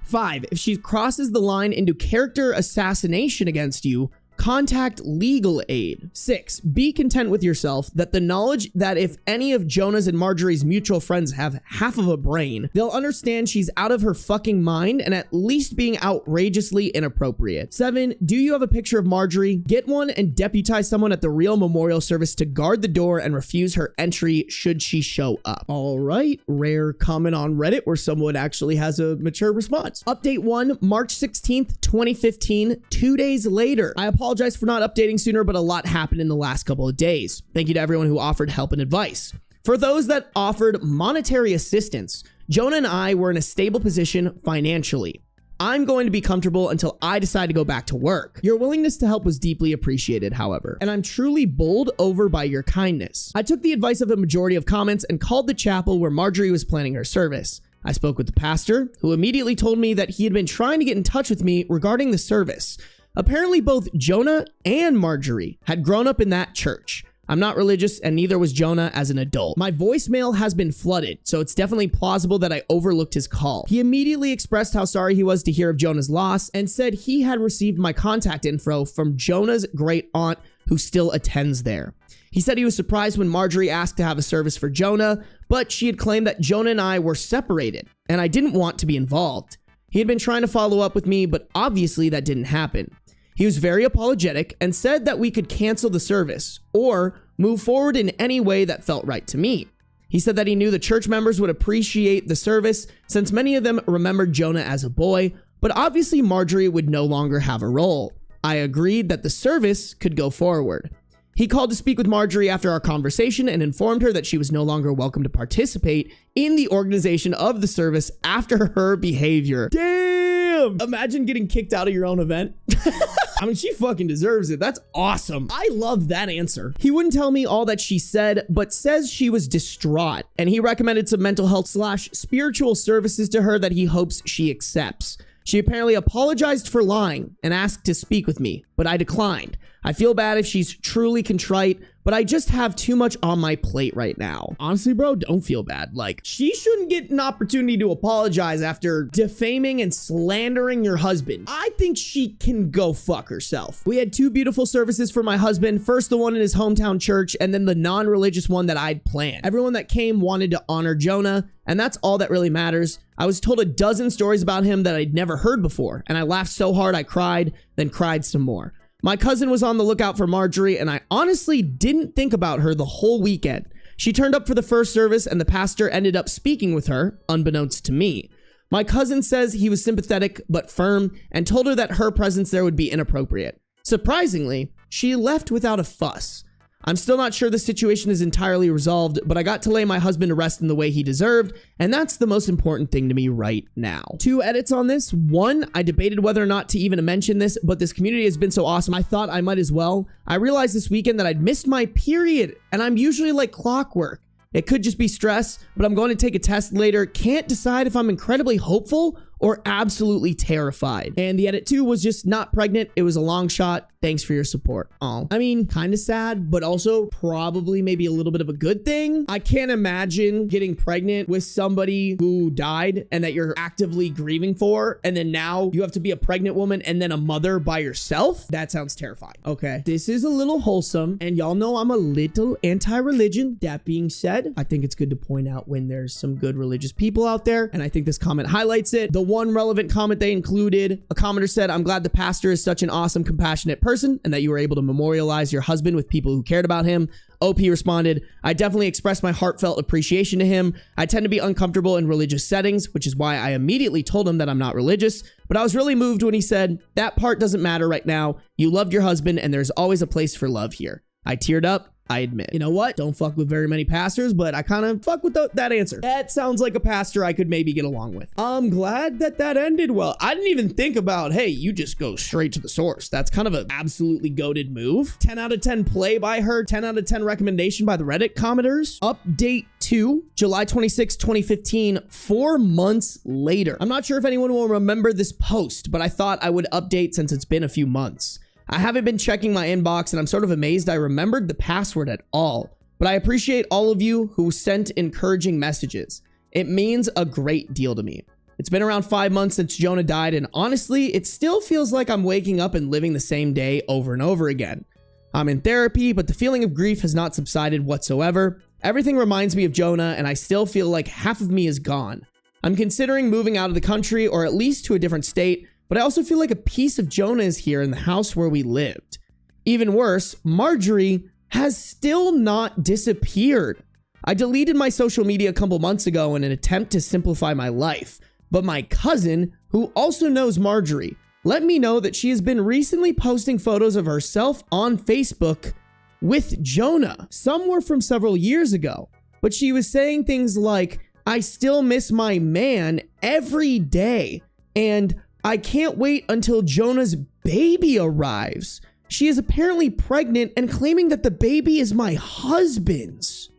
5, if she crosses the line into character assassination against you, contact legal aid. 6, be content with yourself that the knowledge that if any of Jonah's and Marjorie's mutual friends have half of a brain, they'll understand she's out of her fucking mind and at least being outrageously inappropriate. 7, do you have a picture of Marjorie? Get one and deputize someone at the real memorial service to guard the door and refuse her entry should she show up. All right, rare comment on Reddit where someone actually has a mature response. Update 1, March 16th, 2015, 2 days later. I apologize for not updating sooner, but a lot happened in the last couple of days. Thank you to everyone who offered help and advice. For those that offered monetary assistance, Jonah and I were in a stable position financially. I'm going to be comfortable until I decide to go back to work. Your willingness to help was deeply appreciated, however, and I'm truly bowled over by your kindness. I took the advice of a majority of comments and called the chapel where Marjorie was planning her service. I spoke with the pastor, who immediately told me that he had been trying to get in touch with me regarding the service. Apparently, both Jonah and Marjorie had grown up in that church. I'm not religious, and neither was Jonah as an adult. My voicemail has been flooded, so it's definitely plausible that I overlooked his call. He immediately expressed how sorry he was to hear of Jonah's loss and said he had received my contact info from Jonah's great aunt, who still attends there. He said he was surprised when Marjorie asked to have a service for Jonah, but she had claimed that Jonah and I were separated, and I didn't want to be involved. He had been trying to follow up with me, but obviously that didn't happen. He was very apologetic and said that we could cancel the service or move forward in any way that felt right to me. He said that he knew the church members would appreciate the service since many of them remembered Jonah as a boy, but obviously Marjorie would no longer have a role. I agreed that the service could go forward. He called to speak with Marjorie after our conversation and informed her that she was no longer welcome to participate in the organization of the service after her behavior. Damn! Imagine getting kicked out of your own event. I mean, she fucking deserves it. That's awesome. I love that answer. He wouldn't tell me all that she said, but says she was distraught, and he recommended some mental health / spiritual services to her that he hopes she accepts. She apparently apologized for lying and asked to speak with me, but I declined. I feel bad if she's truly contrite, but I just have too much on my plate right now. Honestly, bro, don't feel bad. Like, she shouldn't get an opportunity to apologize after defaming and slandering your husband. I think she can go fuck herself. We had 2 beautiful services for my husband. First, the one in his hometown church, and then the non-religious one that I'd planned. Everyone that came wanted to honor Jonah, and that's all that really matters. I was told a dozen stories about him that I'd never heard before, and I laughed so hard I cried, then cried some more. My cousin was on the lookout for Marjorie, and I honestly didn't think about her the whole weekend. She turned up for the first service, and the pastor ended up speaking with her, unbeknownst to me. My cousin says he was sympathetic but firm and told her that her presence there would be inappropriate. Surprisingly, she left without a fuss. I'm still not sure the situation is entirely resolved, but I got to lay my husband to rest in the way he deserved, and that's the most important thing to me right now. 2 edits on this. 1, I debated whether or not to even mention this, but this community has been so awesome, I thought I might as well. I realized this weekend that I'd missed my period, and I'm usually like clockwork. It could just be stress, but I'm going to take a test later. Can't decide if I'm incredibly hopeful or absolutely terrified. And the edit 2 was just not pregnant. It was a long shot. Thanks for your support. Oh, I mean, kind of sad, but also probably maybe a little bit of a good thing. I can't imagine getting pregnant with somebody who died and that you're actively grieving for, and then now you have to be a pregnant woman and then a mother by yourself. That sounds terrifying. Okay, this is a little wholesome, and y'all know I'm a little anti-religion. That being said, I think it's good to point out when there's some good religious people out there, and I think this comment highlights it. The one relevant comment they included, a commenter said, "I'm glad the pastor is such an awesome, compassionate person and that you were able to memorialize your husband with people who cared about him." OP responded, "I definitely expressed my heartfelt appreciation to him. I tend to be uncomfortable in religious settings, which is why I immediately told him that I'm not religious, but I was really moved when he said, that part doesn't matter right now. You loved your husband and there's always a place for love here." I teared up. I admit. You know what? Don't fuck with very many pastors, but I kind of fuck with that answer. That sounds like a pastor I could maybe get along with. I'm glad that ended well. I didn't even think about, hey, you just go straight to the source. That's kind of an absolutely goated move. 10 out of 10 play by her. 10 out of 10 recommendation by the Reddit commenters. Update 2, July 26, 2015, 4 months later. I'm not sure if anyone will remember this post, but I thought I would update since it's been a few months. I haven't been checking my inbox and I'm sort of amazed I remembered the password at all. but I appreciate all of you who sent encouraging messages. It means a great deal to me. It's been around 5 months since Jonah died, and honestly, it still feels like I'm waking up and living the same day over and over again. I'm in therapy, but the feeling of grief has not subsided whatsoever. Everything reminds me of Jonah, and I still feel like half of me is gone. I'm considering moving out of the country, or at least to a different state, but I also feel like a piece of Jonah is here in the house where we lived. Even worse, Marjorie has still not disappeared. I deleted my social media a couple months ago in an attempt to simplify my life. But my cousin, who also knows Marjorie, let me know that she has been recently posting photos of herself on Facebook with Jonah. Some were from several years ago, but she was saying things like, "I still miss my man every day, and I can't wait until Jonah's baby arrives." She is apparently pregnant and claiming that the baby is my husband's.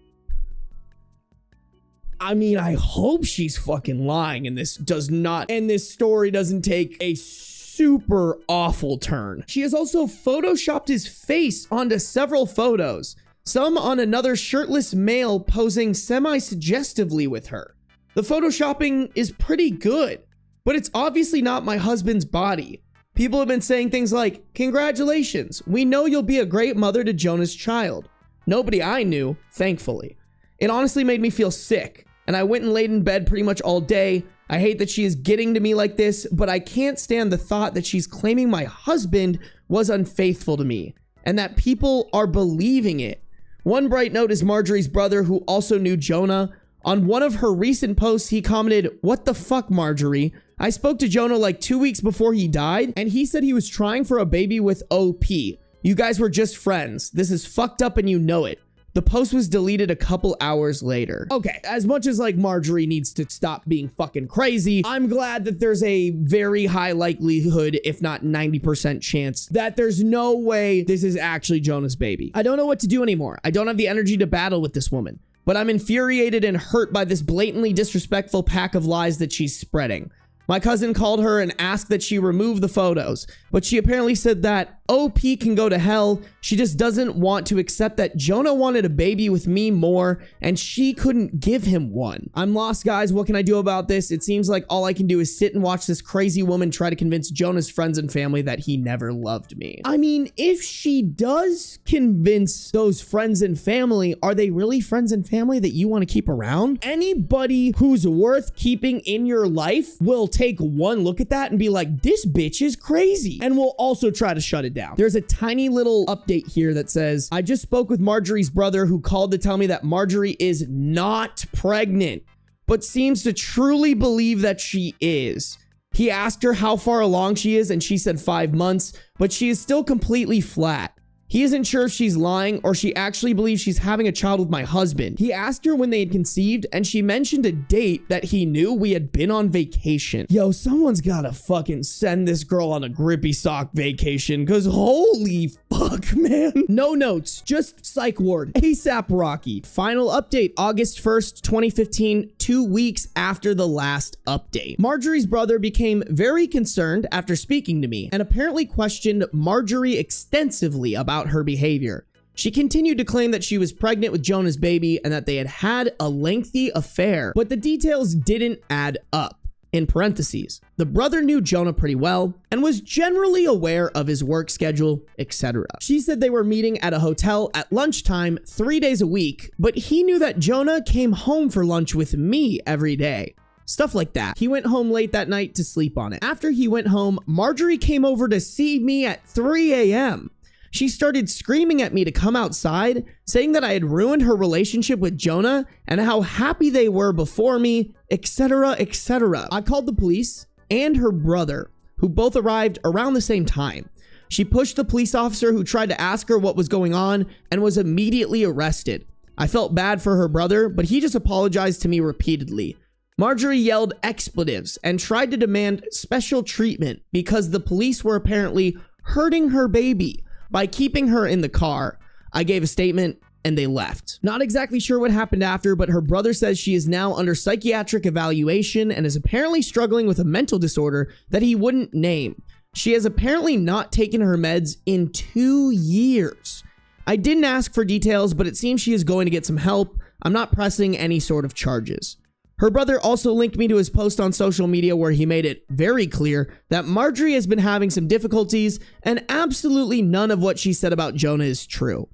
I mean, I hope she's fucking lying and this story doesn't take a super awful turn. She has also photoshopped his face onto several photos, some on another shirtless male posing semi-suggestively with her. The photoshopping is pretty good, but it's obviously not my husband's body. People have been saying things like, "Congratulations, we know you'll be a great mother to Jonah's child." Nobody I knew, thankfully. It honestly made me feel sick, and I went and laid in bed pretty much all day. I hate that she is getting to me like this, but I can't stand the thought that she's claiming my husband was unfaithful to me, and that people are believing it. One bright note is Marjorie's brother, who also knew Jonah. On one of her recent posts, he commented, "What the fuck, Marjorie? I spoke to Jonah like 2 weeks before he died, and he said he was trying for a baby with OP. You guys were just friends. This is fucked up and you know it." The post was deleted a couple hours later. Okay, as much as like Marjorie needs to stop being fucking crazy, I'm glad that there's a very high likelihood, if not 90% chance, that there's no way this is actually Jonah's baby. I don't know what to do anymore. I don't have the energy to battle with this woman, but I'm infuriated and hurt by this blatantly disrespectful pack of lies that she's spreading. My cousin called her and asked that she remove the photos, but she apparently said that OP can go to hell. She just doesn't want to accept that Jonah wanted a baby with me more, and she couldn't give him one. I'm lost, guys. What can I do about this? It seems like all I can do is sit and watch this crazy woman try to convince Jonah's friends and family that he never loved me. I mean, if she does convince those friends and family, are they really friends and family that you want to keep around? Anybody who's worth keeping in your life will take one look at that and be like, "This bitch is crazy," and will also try to shut it down. There's a tiny little update here that says, "I just spoke with Marjorie's brother, who called to tell me that Marjorie is not pregnant, but seems to truly believe that she is. He asked her how far along she is, and she said 5 months, but she is still completely flat. He isn't sure if she's lying or she actually believes she's having a child with my husband. He asked her when they had conceived, and she mentioned a date that he knew we had been on vacation." Yo, someone's gotta fucking send this girl on a grippy sock vacation, because holy fuck, man. No notes, just psych ward. ASAP Rocky. Final update, August 1st, 2015, 2 weeks after the last update. Marjorie's brother became very concerned after speaking to me, and apparently questioned Marjorie extensively about her behavior. She continued to claim that she was pregnant with Jonah's baby and that they had had a lengthy affair, but the details didn't add up. In parentheses, the brother knew Jonah pretty well and was generally aware of his work schedule, etc. She said they were meeting at a hotel at lunchtime 3 days a week, but he knew that Jonah came home for lunch with me every day. Stuff like that. He went home late that night to sleep on it. After he went home, Marjorie came over to see me at 3 a.m. She started screaming at me to come outside, saying that I had ruined her relationship with Jonah and how happy they were before me, etc., etc. I called the police and her brother, who both arrived around the same time. She pushed the police officer who tried to ask her what was going on and was immediately arrested. I felt bad for her brother, but he just apologized to me repeatedly. Marjorie yelled expletives and tried to demand special treatment because the police were apparently hurting her baby by keeping her in the car. I gave a statement and they left. Not exactly sure what happened after, but her brother says she is now under psychiatric evaluation and is apparently struggling with a mental disorder that he wouldn't name. She has apparently not taken her meds in 2 years. I didn't ask for details, but it seems she is going to get some help. I'm not pressing any sort of charges. Her brother also linked me to his post on social media where he made it very clear that Marjorie has been having some difficulties and absolutely none of what she said about Jonah is true.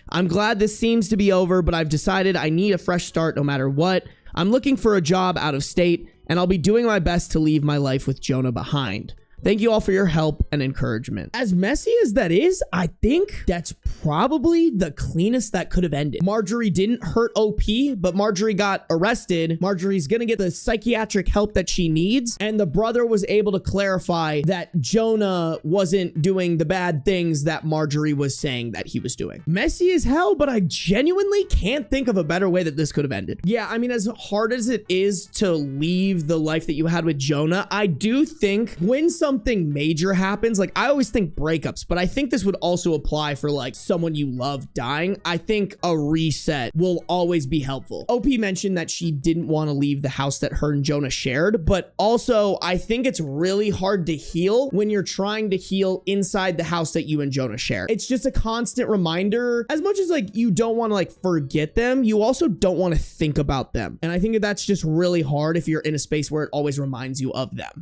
I'm glad this seems to be over, but I've decided I need a fresh start no matter what. I'm looking for a job out of state, and I'll be doing my best to leave my life with Jonah behind. Thank you all for your help and encouragement. As messy as that is, I think that's probably the cleanest that could have ended. Marjorie didn't hurt OP, but Marjorie got arrested. Marjorie's gonna get the psychiatric help that she needs. And the brother was able to clarify that Jonah wasn't doing the bad things that Marjorie was saying that he was doing. Messy as hell, but I genuinely can't think of a better way that this could have ended. Yeah, I mean, as hard as it is to leave the life that you had with Jonah, I do think when something major happens, like I always think breakups, but I think this would also apply for like someone you love dying. I think a reset will always be helpful. OP mentioned that she didn't want to leave the house that her and Jonah shared, but also I think it's really hard to heal when you're trying to heal inside the house that you and Jonah share. It's just a constant reminder. As much as like you don't want to like forget them, you also don't want to think about them. And I think that that's just really hard if you're in a space where it always reminds you of them.